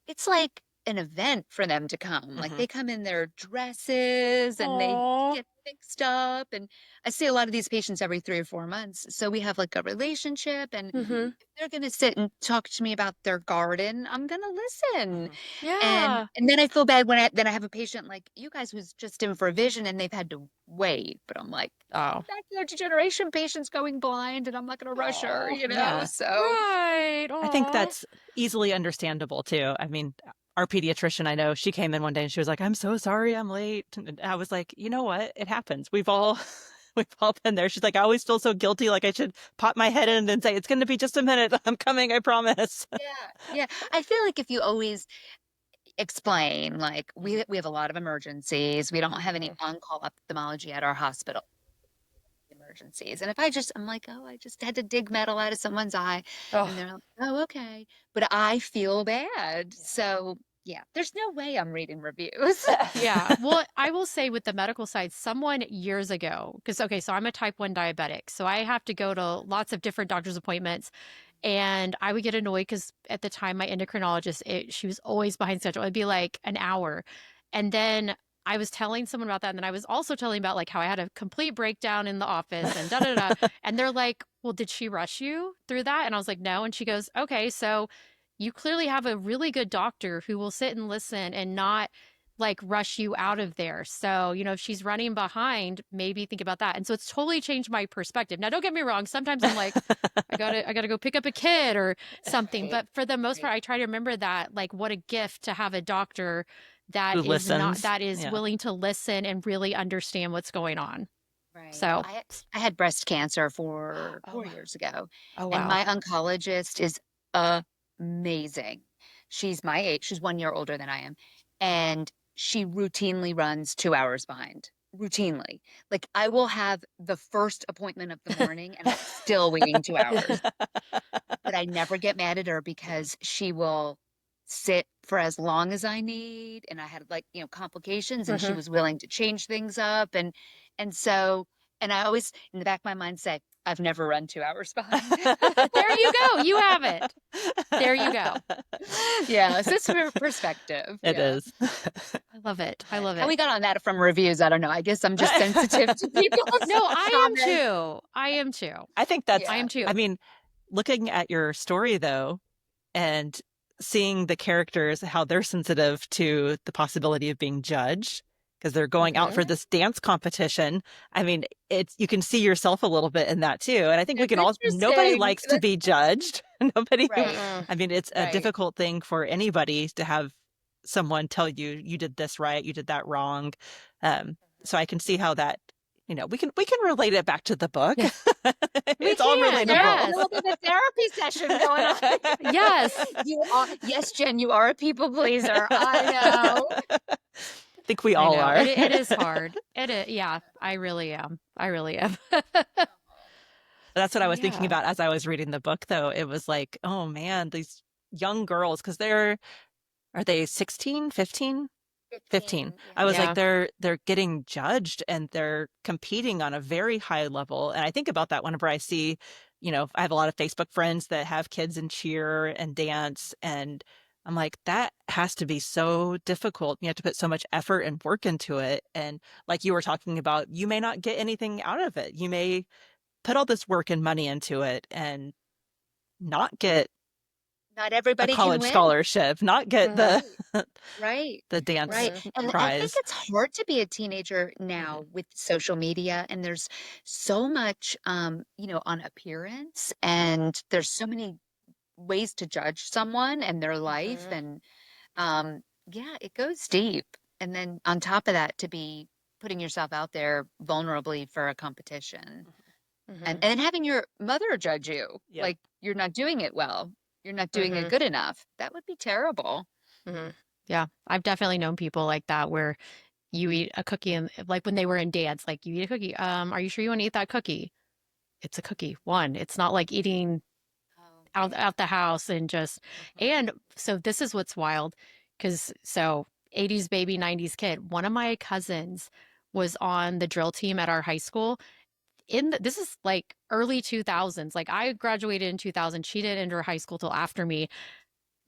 it's like an event for them to come. Like Hmm. they come in their dresses and they Oh. get fixed up. And I see a lot of these patients every 3 or 4 months. So we have like a relationship and Mhm. if they're going to sit and talk to me about their garden, I'm going to listen. Hmm. And Yeah. and then I feel bad when I have a patient like you guys who's just in for a vision and they've had to wait. But I'm like, Oh. macular degeneration patient's going blind and I'm not going to rush her, Oh. Yeah. So Right. I think Oh. that's easily understandable too. I mean, our pediatrician, I know, she came in one day and she was like, "I'm so sorry I'm late." And I was like, "You know what? It happens. We've all we've all been there." She's like, "I always feel so guilty, like I should pop my head in and say, 'It's going to be just a minute. I'm coming, I promise.'" yeah, yeah. I feel like if you always explain, like Mhm. we have a lot of emergencies. We don't have any Mhm. on-call ophthalmology at our hospital emergencies. And if I'm like, oh, I just had to dig metal out of someone's eye, and Oh. they're like, oh, okay. But I feel bad. Yeah. So yeah, there's no way I'm reading reviews. Yeah. Well, I will say with the medical side, someone years ago, because, okay, so I'm a type 1 diabetic. So I have to go to lots of different doctor's appointments. And I would get annoyed because at the time, my endocrinologist, she was always behind schedule. It'd be like an hour. And then I was telling someone about that. And then I was also telling about like how I had a complete breakdown in the office and da da da. And they're like, well, did she rush you through that? And I was like, no. And she goes, okay, so you clearly have a really good doctor who will sit and listen and not like rush you out of there. So, if she's running behind, maybe think about that. And so it's totally changed my perspective. Now, don't get me wrong. Sometimes I'm like, I gotta go pick up a kid or something. Right. But for the most Right. part, I try to remember that, like, what a gift to have a doctor that Who is not listens? that is Yeah. willing to listen and really understand what's going on. Right. So, I had breast cancer for oh, 4 years ago, oh and wow. my oncologist is amazing. She's my age. She's 1 year older than I am, and she routinely runs 2 hours behind. Routinely, like I will have the first appointment of the morning, and I'm still waiting 2 hours. But I never get mad at her because she will sit for as long as I need. And I had like, complications and she Mhm. was willing to change things up. And so, and I always in the back of my mind say, I've never run 2 hours behind. There you go. You have it. There you go. Yeah. So it's for perspective. It Yeah. is. I love it. I But love how we it. got on that from reviews, I don't know. I guess I'm just sensitive to people's No, I am comments. too. I am too. I think that's, I am Yeah. too. I mean, looking at your story though, and seeing the characters, how they're sensitive to the possibility of being judged because they're going out Mhm. for this dance competition. I mean, it's you can see yourself a little bit in that too. And I think we It's can all, nobody interesting. likes to be judged. Nobody, Right. Mm-mm. I mean, it's a Right. difficult thing for anybody to have someone tell you, you did this right, you did that wrong. So I can see how that, we can relate it back to the book. Yeah. We It's all can. Yeah, a relatable. Yes. little bit of a therapy session going on. Yes. Yes, Jen, you are a people pleaser. I know. I think we I all know. are. It is hard. It is, yeah, I really am. I really am. That's what So I was thinking yeah. about as I was reading the book, though. It was like, oh man, these young girls, because are they 16, 15? 15. 15, yeah. I was like, Yeah. they're getting judged and they're competing on a very high level. And I think about that whenever I see, I have a lot of Facebook friends that have kids in cheer and dance. And I'm like, that has to be so difficult. You have to put so much effort and work into it. And like you were talking about, you may not get anything out of it. You may put all this work and money into it and not get Not a everybody can college win. scholarship, not get Mhm. the Right, right, the dance right. Mhm. And I think prize. it's hard to be a teenager Mhm. now with social media, and there's so much, on appearance, and there's so many ways to judge someone and their life, Mhm. and yeah, it goes deep. And then on top of that, to be putting yourself out there vulnerably for a competition and Mhm. and then having your mother judge you Yep. like you're not doing it well, you're not doing it Mhm. good enough. That would be terrible. Mhm. Yeah, I've definitely known people like that where you eat a cookie, and like when they were in dance, like you eat a cookie. Are you sure you want to eat that cookie? It's a cookie. One. It's not like eating Oh, out the house and just and so this is what's wild because so 80s baby 90s kid. One of my cousins was on the drill team at our high school this is like early 2000s. Like I graduated in 2000. She didn't enter high school till after me.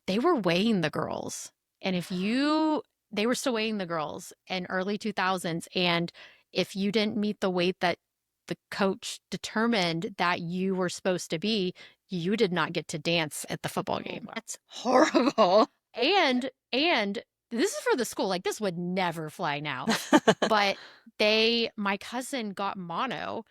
They were weighing the girls. And if you, they were still weighing the girls in early 2000s. And if you didn't meet the weight that the coach determined that you were supposed to be, you did not get to dance at the football game. that's horrible. And this is for the school. Like this would never fly now. But my cousin got mono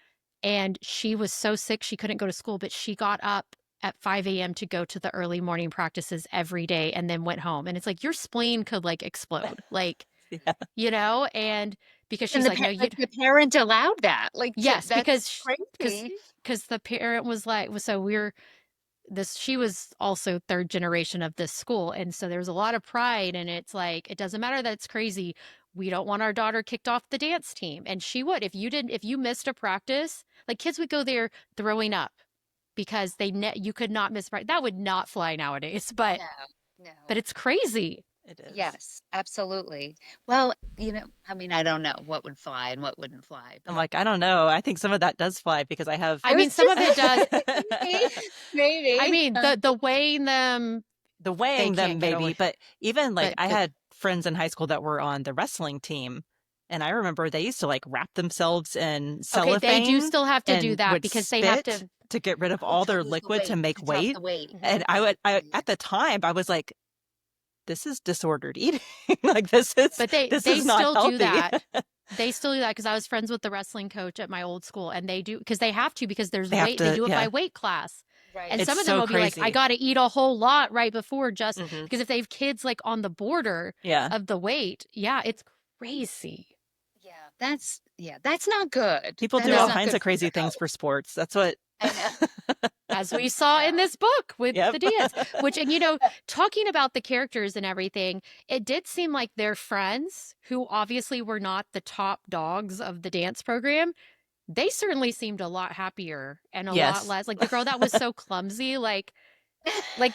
and she was so sick she couldn't go to school, but she got up at 5 a.m. to go to the early morning practices every day and then went home. And it's like your spleen could like explode, like, and because And she's like, no, like the parent allowed that. Like, yes, that's crazy. because the parent was like, so she was also third generation of this school. And so there's a lot of pride. And it's like, it doesn't matter that it's crazy. We don't want our daughter kicked off the dance team. And she would, if you missed a practice, like kids would go there throwing up because you could not miss practice. That would not fly nowadays, but No. but it's crazy. It is. Yes, absolutely. Well, I mean, I don't know what would fly and what wouldn't fly. I'm like, I don't know. I think some of that does fly because I have. I mean, some of it does. Maybe. I mean, the weighing them. The weighing them, can't get maybe. away. But even like But I had friends in high school that were on the wrestling team. And I remember they used to like wrap themselves in cellophane. Okay, they do still have to do and that would because they have spit to get rid of all their liquid to make weight. And I at the time I was like, this is disordered eating. Like this is, But they is not still healthy. do that. They still do that because I was friends with the wrestling coach at my old school, and they do because they have to because there's weight. They do it by weight class. Right. And It's some of them so will be like, crazy. I got to eat a whole lot right before just Mhm. because if they have kids like on the border of the weight, it's crazy. That's not good. People That do is all not kinds good of for crazy your things health. for sports. That's what. I know. As we saw in this book with Yep. the dance, which, and talking about the characters and everything, it did seem like their friends, who obviously were not the top dogs of the dance program, they certainly seemed a lot happier and a lot less like the girl that was so clumsy, like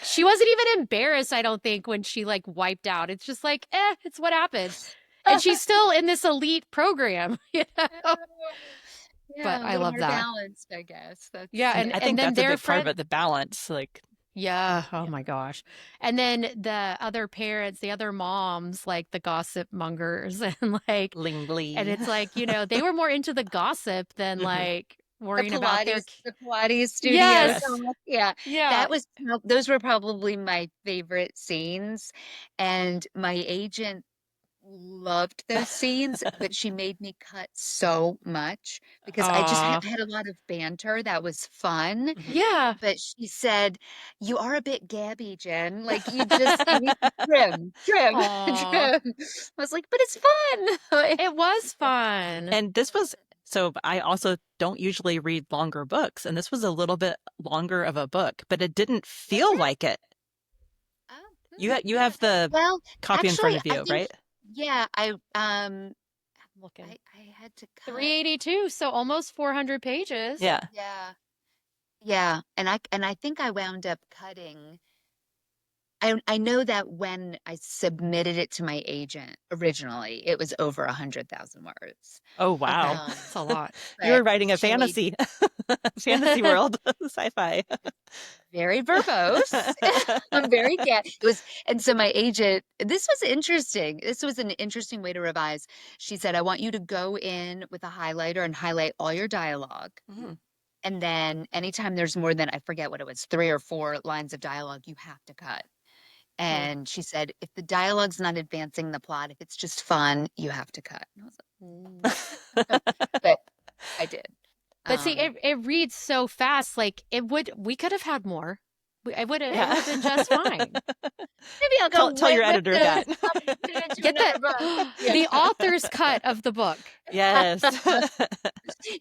she wasn't even embarrassed, I don't think, when she like wiped out. It's just like, it's what happened. And she's still in this elite program, Yeah, but a I little love more that. balanced, I guess. That's And I think then that's a their big part of it, the balance. Like, oh my gosh. And then the other parents, the other moms, like the gossip mongers and like, Lingly. and it's like, they were more into the gossip than like worrying about their. the Pilates studio. Yes. Yeah. Yeah. Those were probably my favorite scenes. And my agent loved those scenes, but she made me cut so much because I just Aw. had a lot of banter that was fun. Yeah. But she said, "You are a bit gabby, Jen. Like you need to trim, Aw. trim." I was like, "But it's fun." It was fun. And this was so I also don't usually read longer books, and this was a little bit longer of a book, but it didn't feel like it. Oh, You have the copy in front of you, right? Yeah, I'm looking. I had to cut. 382, so almost 400 pages. Yeah. Yeah. And I think I wound up cutting. I know that when I submitted it to my agent originally, it was over 100,000 words. Oh wow. Okay. That's a lot. You were writing a fantasy world, sci-fi. Very verbose. I'm very it was, and so my agent, this was interesting. This was an interesting way to revise. She said, I want you to go in with a highlighter and highlight all your dialogue. And then anytime there's more than, I forget what it was, 3 or 4 lines of dialogue, you have to cut. And she said, if the dialogue's not advancing the plot, if it's just fun, you have to cut. And I was like, but I did. But see, it reads so fast. Like we could have had more. It would have been just fine. Maybe I'll go tell your editor that. Get the author's cut of the book. Yes.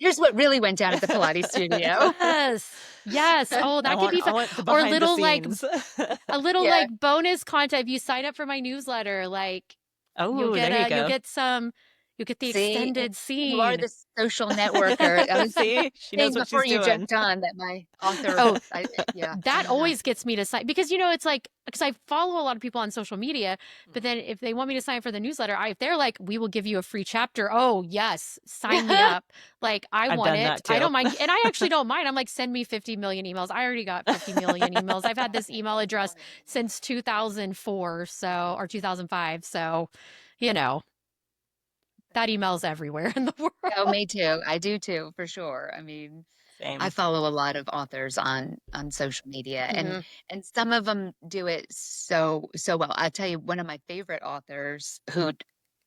Here's what really went down at the Pilates studio. Yes. Oh, that could be fun. Or a little like bonus content. If you sign up for my newsletter, like there you go. You'll get some You get the See, extended you are scene. the social networker. I was See, she knows saying what before she's you doing. jumped on that my author Oh, books, yeah, that always gets me to sign because it's like because I follow a lot of people on social media, but then if they want me to sign for the newsletter, if they're like, we will give you a free chapter. Oh yes, sign me up. Like I I've want done it. that I too. don't mind, and I actually don't mind. I'm like, send me 50 million emails. I already got 50 million emails. I've had this email address since 2004, so or 2005. So, you know, that email's everywhere in the world. Oh, me too. I do too, for sure. I mean, I Same. follow a lot of authors on social media, Mhm. and some of them do it so well. I'll tell you, one of my favorite authors who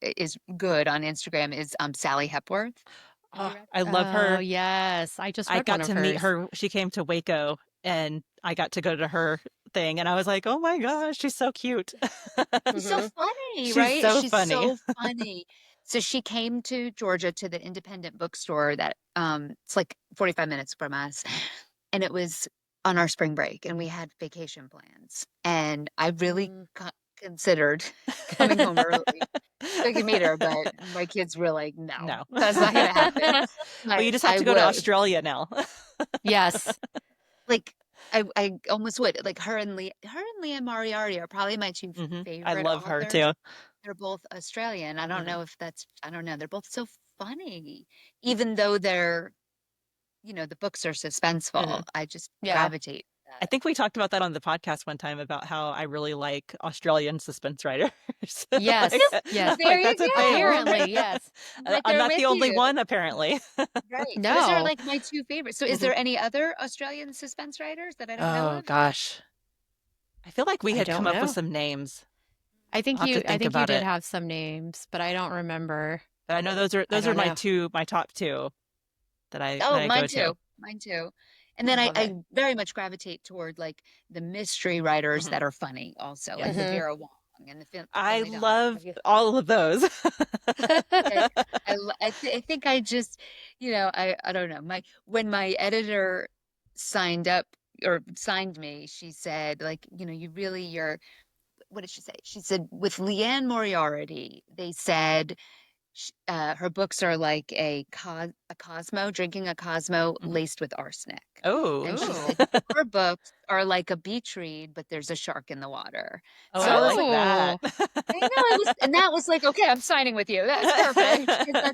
is good on Instagram is Sally Hepworth. Have Oh, you read I her? love Oh her. yes, I just I read one got of to meet hers. her. She came to Waco and I got to go to her thing and I was like, "Oh my gosh, she's so cute." She's so Hmm. funny, She's right? so She's funny. so funny. So she came to Georgia to the independent bookstore that it's like 45 minutes from us. And it was on our spring break and we had vacation plans. And I really considered coming home early so I could meet her, but my kids were like, no, No. that's not gonna happen. Well, But you just have I to go to would. Australia now. Yes. Like I almost would. Like her and Leah Moriarty are probably my two I favorite love her authors. too. They're both Australian. I don't Hmm. know if that's, I don't know. They're both so funny, even though the books are Hmm. suspenseful. I just Yeah. gravitate to I that. think we talked about that on the podcast one time about how I really like Australian suspense writers. Like, Yes. Yes. There like you that's a thing. go. Apparently, yes. Right I'm there not with the only you. one, apparently. Right. Those are No. like my two favorites. So is Mhm. there any other Australian suspense writers that I don't know Oh of? gosh. I feel like we I had come don't up with know. some names. I I'll think have to I think think you about did it. have some names, but I don't remember. But I know those are I those are don't my know. two, my top two that Oh, I mine go to. too. Mine too. And then I, Love it. I very much gravitate toward like the mystery writers Hmm. that are funny also, like the Yes. Hmm. Vera Wong and the I Finley Donnelly. love all of those. I, I think I just, I don't know. When my editor signed up or signed me, she said, like, you're, what did she say? She said, with Leanne Moriarty, they said her books are like a Cosmo, drinking a Cosmo Mhm. laced with arsenic. Oh. And she Ooh. said, your books are like a beach read, but there's a shark in the water. Oh, So I I was like like, that. Oh, I know and that was like, okay, I'm signing with you. That's perfect. Because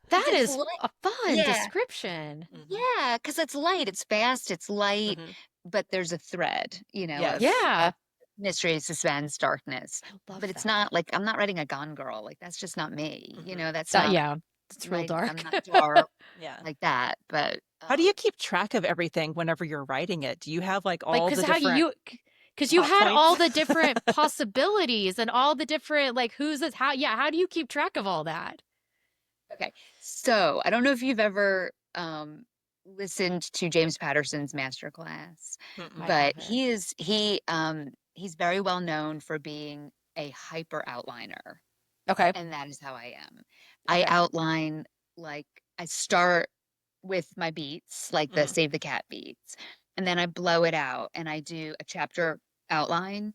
that it's is light. a fun Yeah. description. Mhm. Yeah. Because it's light. It's fast. It's light. Mhm. But there's a thread, Yes. of Yeah. mystery, suspense, darkness. I love But it's that. not like I'm not writing a Gone Girl. Like that's just not me. Mhm. That's That not yeah. It's real I'm dark. not dark Yeah. like that. But How do you keep track of everything whenever you're writing it? Do you have like Like, all the different because you plot had points? all the different possibilities and all the different, like, who's this, how do you keep track of all that? okay. So I don't know if you've ever listened to James Patterson's masterclass, Mm-mm. I but haven't. he's very well known for being a hyper outliner. Okay. And that is how I am. I Okay. outline, like, I start with my beats, like the Mhm. Save the Cat beats, and then I blow it out and I do a chapter outline.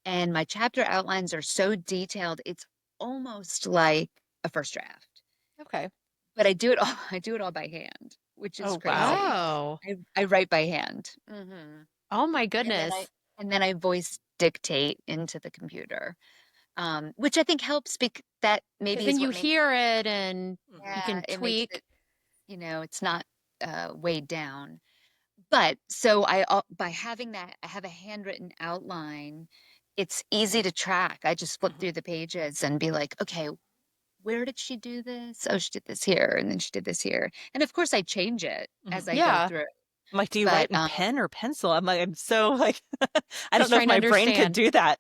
And my chapter outlines are so detailed, it's almost like a first draft. Okay. But I do it all I do it all by hand, which is Oh, wow. crazy. Oh. I write by hand. Oh my And then I goodness. and then I voice dictate into the computer. Which I think helps that Because maybe then is you what makes, hear it and Mhm. you yeah, can it makes tweak. it, it's not weighed down. But so by having that, I have a handwritten outline. It's easy to track. I just flip Mhm. through the pages and be like, okay, where did she do this? Oh, she did this here, and then she did this here. And of course, I change it as Mhm. I go Yeah. through. I'm like, do you But write in pen or pencil? I'm like, I'm so like, I don't She's know if trying to my brain could understand. do that.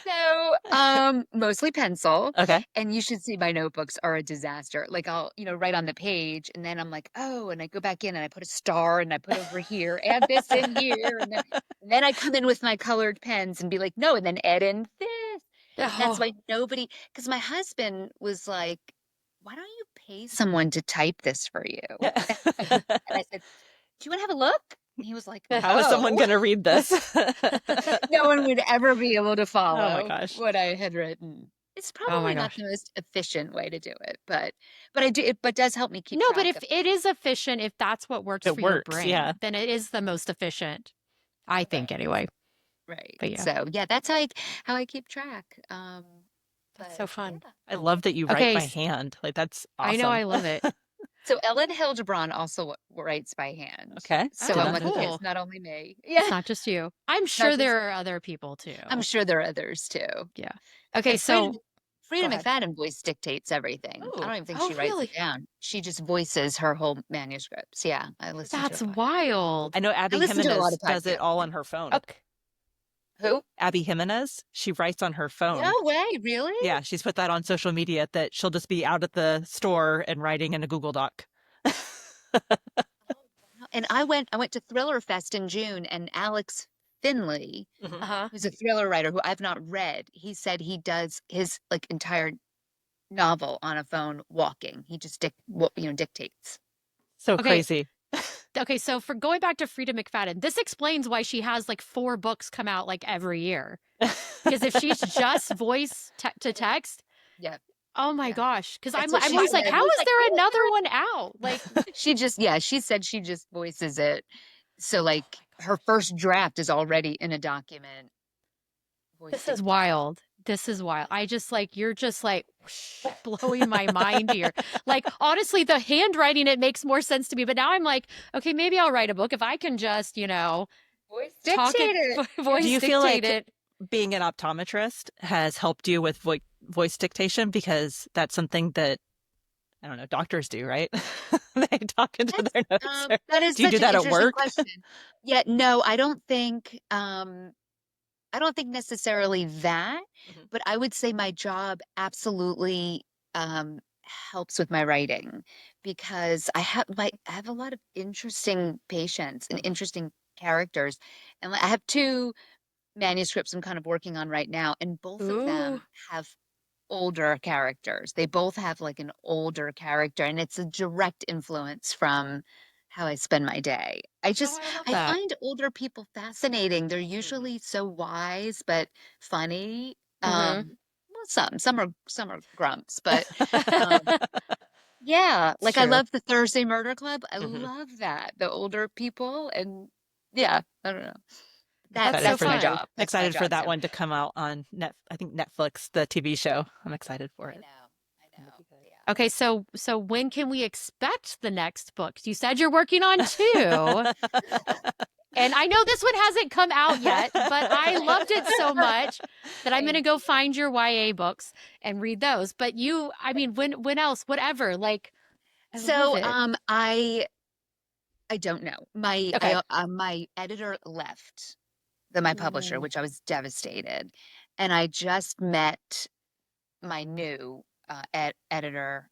so mostly pencil. Okay. And you should see my notebooks are a disaster. Like I'll, write on the page and then I'm like, oh, and I go back in and I put a star and I put over here, add this in here. And then I come in with my colored pens and be like, no, and then add in this. And that's Oh. why because my husband was like, why don't you pay someone to type this for you? And I said, do you want to have a look? And he was like, How is someone no, going to read this? no one would ever be able to Oh my follow gosh. what I had written. It's Oh my probably not gosh. the most efficient way to do it, but I do it, but does help me keep No, but track if of it is efficient, if that's what works It for your works, yeah. brain, then it is the most efficient, I think right, anyway. right. But yeah, So yeah, that's how I keep track. that's so But yeah. fun. I love that you write Okay, by hand. Like that's I know awesome. I love it. So Ellen Hildebrand also writes by hand. Okay. So Did Oh, I'm not like, know okay, that. cool. it's not only me. It's Yeah, not just you. I'm it's not sure just there me. are other people too. I'm sure there are others too. Yeah. Okay, And so Frida go ahead. McFadden voice dictates everything. I Oh, don't even think Oh, she writes it really? down. She just voices her whole manuscripts. Yeah, I listen to a That's pod. wild. I know I Abby listen to a lot Jimenez of does it podcasts. all on her phone. Okay. Who? Abby Jimenez, she writes on her No phone. way, really? Yeah, she's put that on social media that she'll just be out at the store and writing in a Google Doc. Oh, wow. And I went to Thriller Fest in June, and Alex Finley, Mhm. Uh-huh. who's a thriller writer who I've not read, he said he does his like entire novel on a phone walking. He just dictates. So Okay. crazy. Okay, so for going back to Frida McFadden, this explains why she has like 4 books come out like every year. Because if she's just to text, Yeah, oh my yeah. gosh. Because That's what I'm she always like, said. how is there another one out? Like, She just, yeah, she said she just voices it. So oh like my her gosh. first draft is already in a document, voice This is dictate. wild. This is wild. I just like, you're just like whoosh, blowing my mind here. Like, honestly, the handwriting, it makes more sense to me. But now I'm like, okay, maybe I'll write a book if I can just, Voice talk it, dictate it. Do voice you feel dictate like it. being an optometrist has helped you with voice dictation? Because that's something that, I don't know, doctors do, right? They talk into That's their notes. that is Do you do such an that at interesting work? question. Yeah, no, I don't think necessarily that, Mhm. but I would say my job absolutely helps with my writing because I have a lot of interesting patients and Mhm. interesting characters. And like, I have two manuscripts I'm kind of working on right now, and both of Ooh. them have older characters. They both have like an older character, and it's a direct influence from how I spend my day. Oh, I love I that. find older people fascinating. They're Mhm. usually so wise but funny. Hmm. Well, some are grumps, but um, yeah, It's like I true. love the Thursday Murder Club. I Mhm. love that the older people, and yeah, I don't know. That's so Excited for That's my fun. job. That's my excited for job. that So one to come out on I think Netflix, the TV show. I'm excited for I it. know, I It'll know. be good. Yeah. Okay, so when can we expect the next book? You said you're working on two, and I know this one hasn't come out yet, but I loved it so much that I'm going to Thank go you. find your YA books and read those. But I Thank mean, you. when else? Whatever. Like, I love So, it. I don't know. Okay. My editor left my publisher, Ooh. which I was devastated, and I just met my new editor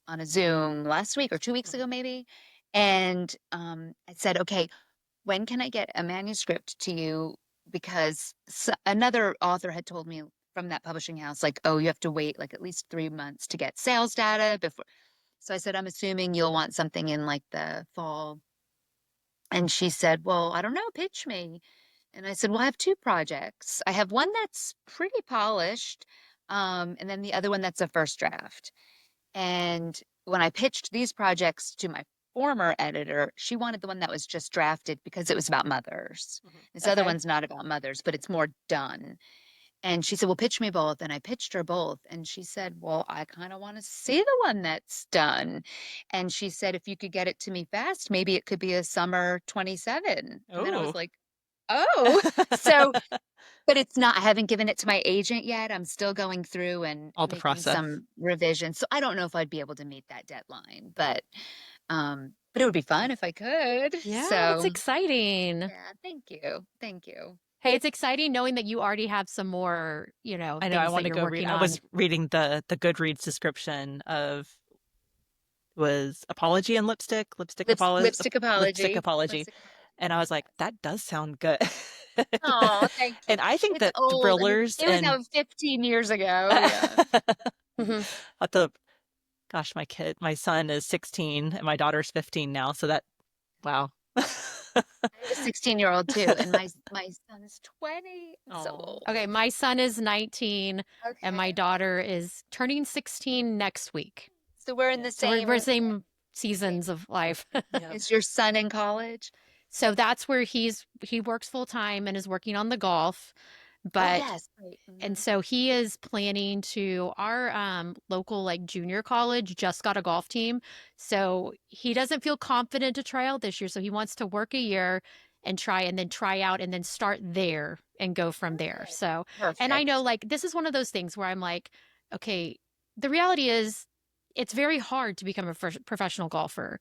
on a Zoom last week or 2 weeks Mhm. ago, maybe, and I said, okay, when can I get a manuscript to you? Because another author had told me from that publishing house, like, oh, you have to wait like at least 3 months to get sales data before. So I said, I'm assuming you'll want something in like the fall. And she said, well, I don't know, pitch me. And I said, well, I have two projects. I have one that's pretty polished, and then the other one that's a first draft. And when I pitched these projects to my former editor, she wanted the one that was just drafted because it was about mothers. Mhm. This other Okay. one's not about mothers, but it's more done. And she said, well, pitch me both. And I pitched her both. And she said, well, I kind of want to see the one that's done. And she said, if you could get it to me fast, maybe it could be a summer 27. And then I was Oh. like, oh, so, but it's not, I haven't given it to my agent yet. I'm still going through and All the making process. some revisions. So I don't know if I'd be able to meet that deadline, but it would be fun if I could. Yeah, that's So exciting. yeah, thank you. Thank you. Hey, it's exciting knowing that you already have some more, I know I things that want to you're go read. working I on. was reading the Goodreads description of was Apology and Lipstick Lipstick apology. Apology. Lipstick apology. And I was like, Yes. that does sound good. Oh, thank you. And I think It's that old. I mean, thrillers it was and out 15 years ago. Yeah. at Hmm. the gosh, my son is 16 and my daughter's 15 now, so that wow. I have a 16-year-old too, and my son's 20. So Oh. old. Okay, my son is 19 and my Okay. daughter is turning 16 next week. So we're in the So we're same same seasons of life. Yeah. Is your son in college? So that's where he works full time and is working on the golf. Oh, But yes. Right. and so he is planning to our local like junior college just got a golf team. So he doesn't feel confident to try out this year. So he wants to work a year and try out and then start there and go from there. Okay. So, and I know Perfect. like this is one of those things where I'm like, okay, the reality is it's very hard to become a professional golfer.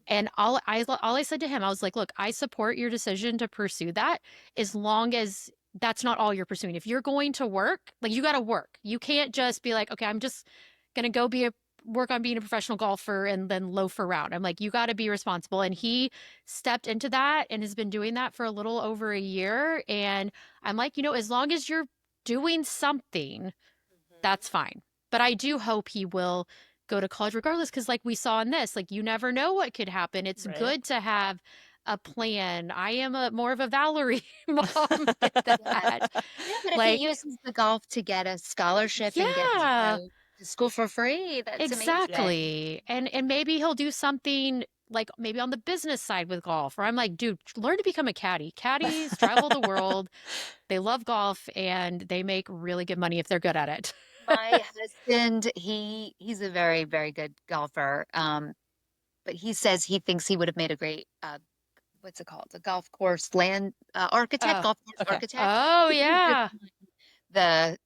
And all I said to him, I was like, look, I support your decision to pursue that as long as that's not all you're pursuing. If you're going to work, like you got to work. You can't just be like, okay, I'm just going to go work on being a professional golfer and then loaf around. I'm like, you got to be responsible. And he stepped into that and has been doing that for a little over a year. And I'm like, as long as you're doing something, that's fine. But I do hope he will go to college regardless, because like we saw in this, like you never know what could happen. It's Right. good to have a plan. I am a more of a Valerie mom with Yeah. that. Yeah, but if he Like, uses the golf to get a scholarship and get to yeah, go to school for free, that's amazing. exactly. And maybe he'll do something like maybe on the business side with golf, where I'm like, dude, learn to become a caddy. Caddies travel the world. They love golf and they make really good money if they're good at it. My husband, he's a very, very good golfer. But he says he thinks he would have made a great what's it called? A golf course land architect, Oh, golf course Okay. architect. oh He would have yeah. the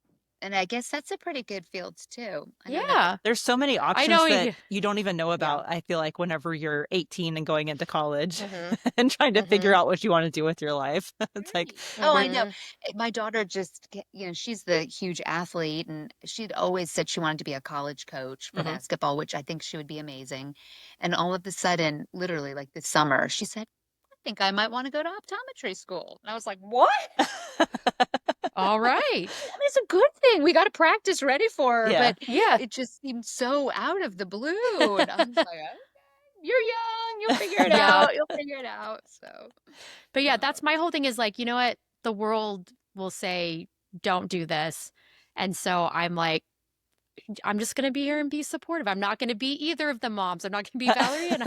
and I guess that's a pretty good field too. I don't know. Yeah. There's so many I options know. that you don't even know Yeah. about, I feel like, whenever you're 18 and going into college Hmm. and trying to figure Hmm. out what you want to do with your life. It's like, Right. Oh, I know. Mhm. My daughter she's the huge athlete, and she'd always said she wanted to be a college coach for mhm. basketball, which I think she would be amazing. And all of a sudden, literally like this summer, she said, I think I might want to go to optometry school. And I was like, what? All right. I mean, it's a good thing. We got to practice ready for her, Yeah. but Yeah. it just seemed so out of the blue. And I was like, okay, you're young. You'll figure it Yeah. out. You'll figure it out. So, But yeah, uh, that's my whole thing is like, you know what? The world will say, don't do this. And so I'm like, I'm just going to be here and be supportive. I'm not going to be either of the moms. I'm not going to be Valerie and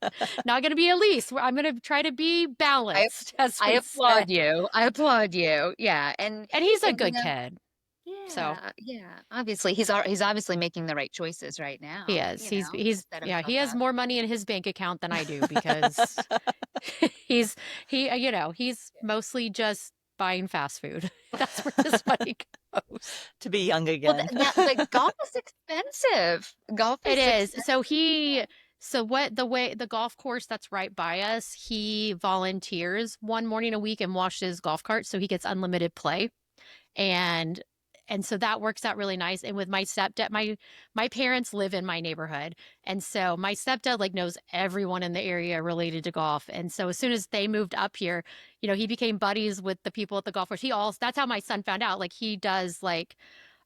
I'm not going to be Elise. I'm going to try to be I balanced, as I we say. applaud you. I applaud you. Yeah, And he's a and good kid. So yeah. Obviously, he's obviously making the right choices right he now. is. He's, To set yeah, himself he has up. more money in his bank account than I do because he's mostly just buying fast food. That's where his money goes. To be young Well, again. now, like golf is expensive. Golf It is is. expensive. So what the golf course that's right by us, he volunteers one morning a week and washes golf carts, so he gets unlimited play. And and so that works out really nice. And with my stepdad, my parents live in my neighborhood. And so my stepdad like knows everyone in the area related to golf. And so as soon as they moved up here, he became buddies with the people at the golf course. That's how my son found out. Like he does like,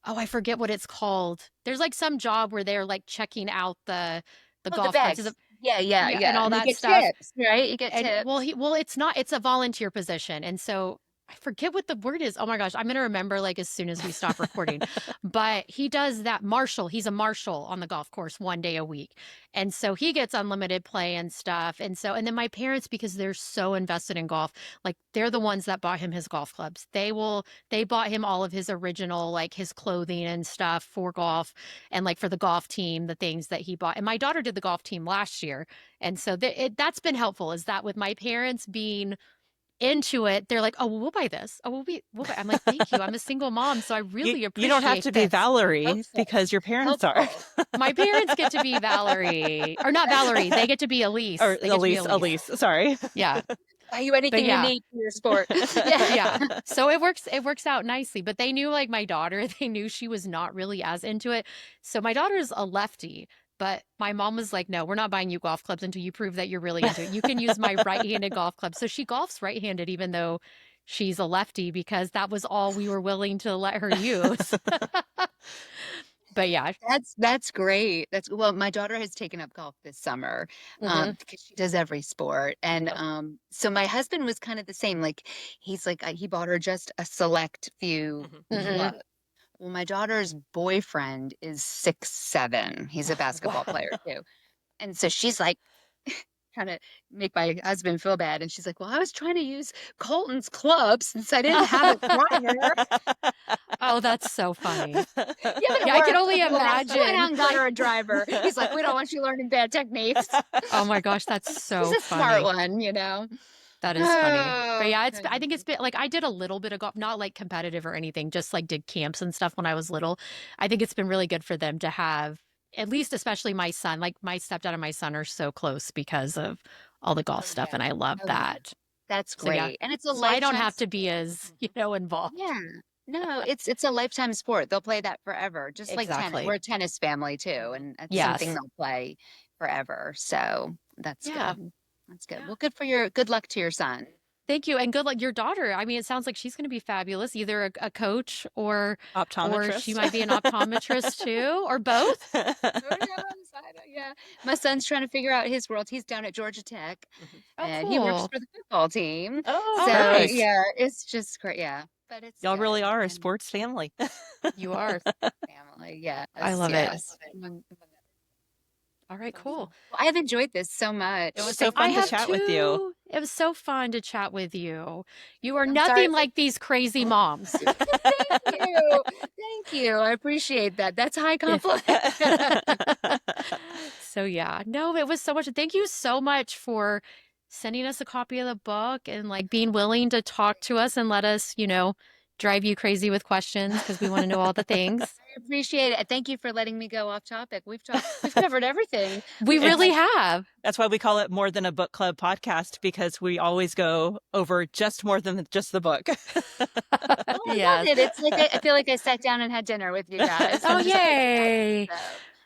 oh, I forget what it's called. There's like some job where they're like checking out the Oh, the golf carts. bags. Yeah, Yeah, and yeah. all And you that get stuff. tips, right? You get And tips. it's not, it's a volunteer position. And so I forget what the word is. Oh my gosh, I'm going to remember like as soon as we stop recording. But he does that marshal. He's a marshal on the golf course one day a week. And so he gets unlimited play and stuff. And then my parents, because they're so invested in golf, like they're the ones that bought him his golf clubs. They bought him all of his original, like his clothing and stuff for golf and like for the golf team, the things that he bought. And my daughter did the golf team last year. And so that's been helpful is that with my parents being into it, they're like, oh, well, we'll buy this. Oh, we'll buy. I'm like, thank you. I'm a single mom, so I You really you don't have appreciate to be this. Valerie Helpful. because your parents are. Helpful. My parents get to be Valerie, or not Valerie. They get to be Elise. Or They get to be Elise, sorry. Yeah, Buy you but anything you yeah, need for your sport. Yeah. yeah. So it works out nicely. But they knew like my daughter, they knew she was not really as into it. So my daughter's a lefty. But my mom was like, no, we're not buying you golf clubs until you prove that you're really into it. You can use my right-handed golf club. So she golfs right-handed, even though she's a lefty, because that was all we were willing to let her use. But yeah. That's great. Well, my daughter has taken up golf this summer, because she does every sport. And so my husband was kind of the same. Like he's like he bought her just a select few clubs. Well, my daughter's boyfriend is 6'7". He's a basketball player too. And so she's like trying to make my husband feel bad. And she's like, well, I was trying to use Colton's club since I didn't have a driver. Oh, that's so funny. Yeah, but it Yeah, I can worked. only We went out imagine. and got her a driver. He's like, we don't want you learning bad techniques. Oh my gosh, that's so He's a smart funny. one, you know. That is funny. But Oh, yeah, I think it's been like I did a little bit of golf, not like competitive or anything, just like did camps and stuff when I was little. I think it's been really good for them to have, at least especially my son, like my stepdad and my son are so close because of all the golf stuff. yeah. And I love Oh, yeah. that. That's So yeah, great. And it's a so I don't lifetime have to be sport. as, involved. Yeah. No, it's a lifetime sport. They'll play that forever. Just like tennis. Exactly. We're a tennis family too, and it's something Yes. they'll play forever. So that's Yeah. good. That's good. Yeah. Well, good luck to your son. Thank you. And good luck. Your daughter, I mean, it sounds like she's going to be fabulous, either a coach or she might be an optometrist too, or both. Who knows? Yeah. My son's trying to figure out his world. He's down at Georgia Tech, Oh, and he works cool. for the football team. Oh, So nice. yeah, it's just great. Yeah, but it's Y'all good. really are a And sports family. You are. family. Yes, I love it. yes. All right, cool. Well, I have enjoyed this so much. It was so I fun to have chat with you. too. It was so fun to chat with you. You are I'm nothing sorry. like these crazy moms. Thank you. Thank you. I appreciate that. That's a high compliment. So yeah, no, it was so much. Thank you so much for sending us a copy of the book and like being willing to talk to us and let us, drive you crazy with questions because we want to know all the things. I appreciate it. Thank you for letting me go off topic. We've covered everything. We really have. That's why we call it More Than a Book Club podcast, because we always go over just more than just the book. Oh, I love it. It's like I feel like I sat down and had dinner with you guys. Oh, I'm just yay. so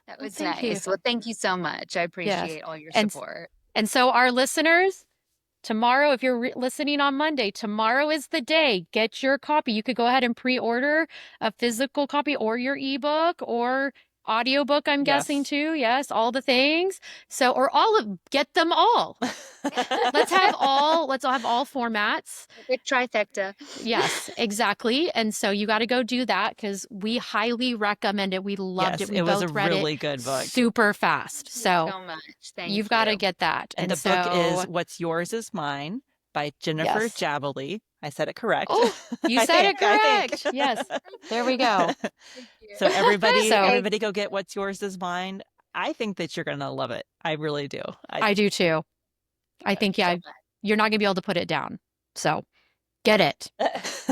that was thank you. nice. Well, thank you so much. I appreciate all your And- support. And so our listeners, tomorrow, if you're listening on Monday, tomorrow is the day. Get your copy. You could go ahead and pre-order a physical copy or your ebook or audiobook, I'm guessing too. Yes, all the things. So, or get them all. Let's all have all formats. Big trifecta. Yes, exactly. And so you got to go do that because we highly recommend it. We loved it. We it was both a read really it good book. super fast. Thank you so much. Thank you've got to you. get that. And the book is What's Yours Is Mine by Jennifer Yes. Jabaley. I said it correct. Oh, you I said think- it I correct. think. Yes. There we go. Thank you. So everybody So- go get What's Yours Is Mine. I think that you're going to love it. I really do. I do too. I think, So much. you're not going to be able to put it down. So get it.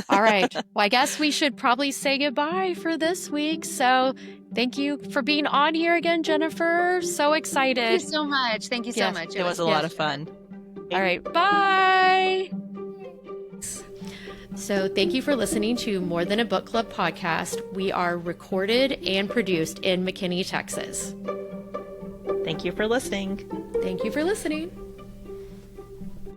All right. Well, I guess we should probably say goodbye for this week. So thank you for being on here again, Jennifer. So Thank excited. you so much. Thank you so Yes, much. It was a lot of fun. All right. Bye. So thank you for listening to More Than a Book Club podcast. We are recorded and produced in McKinney, Texas. Thank you for listening. Thank you for listening.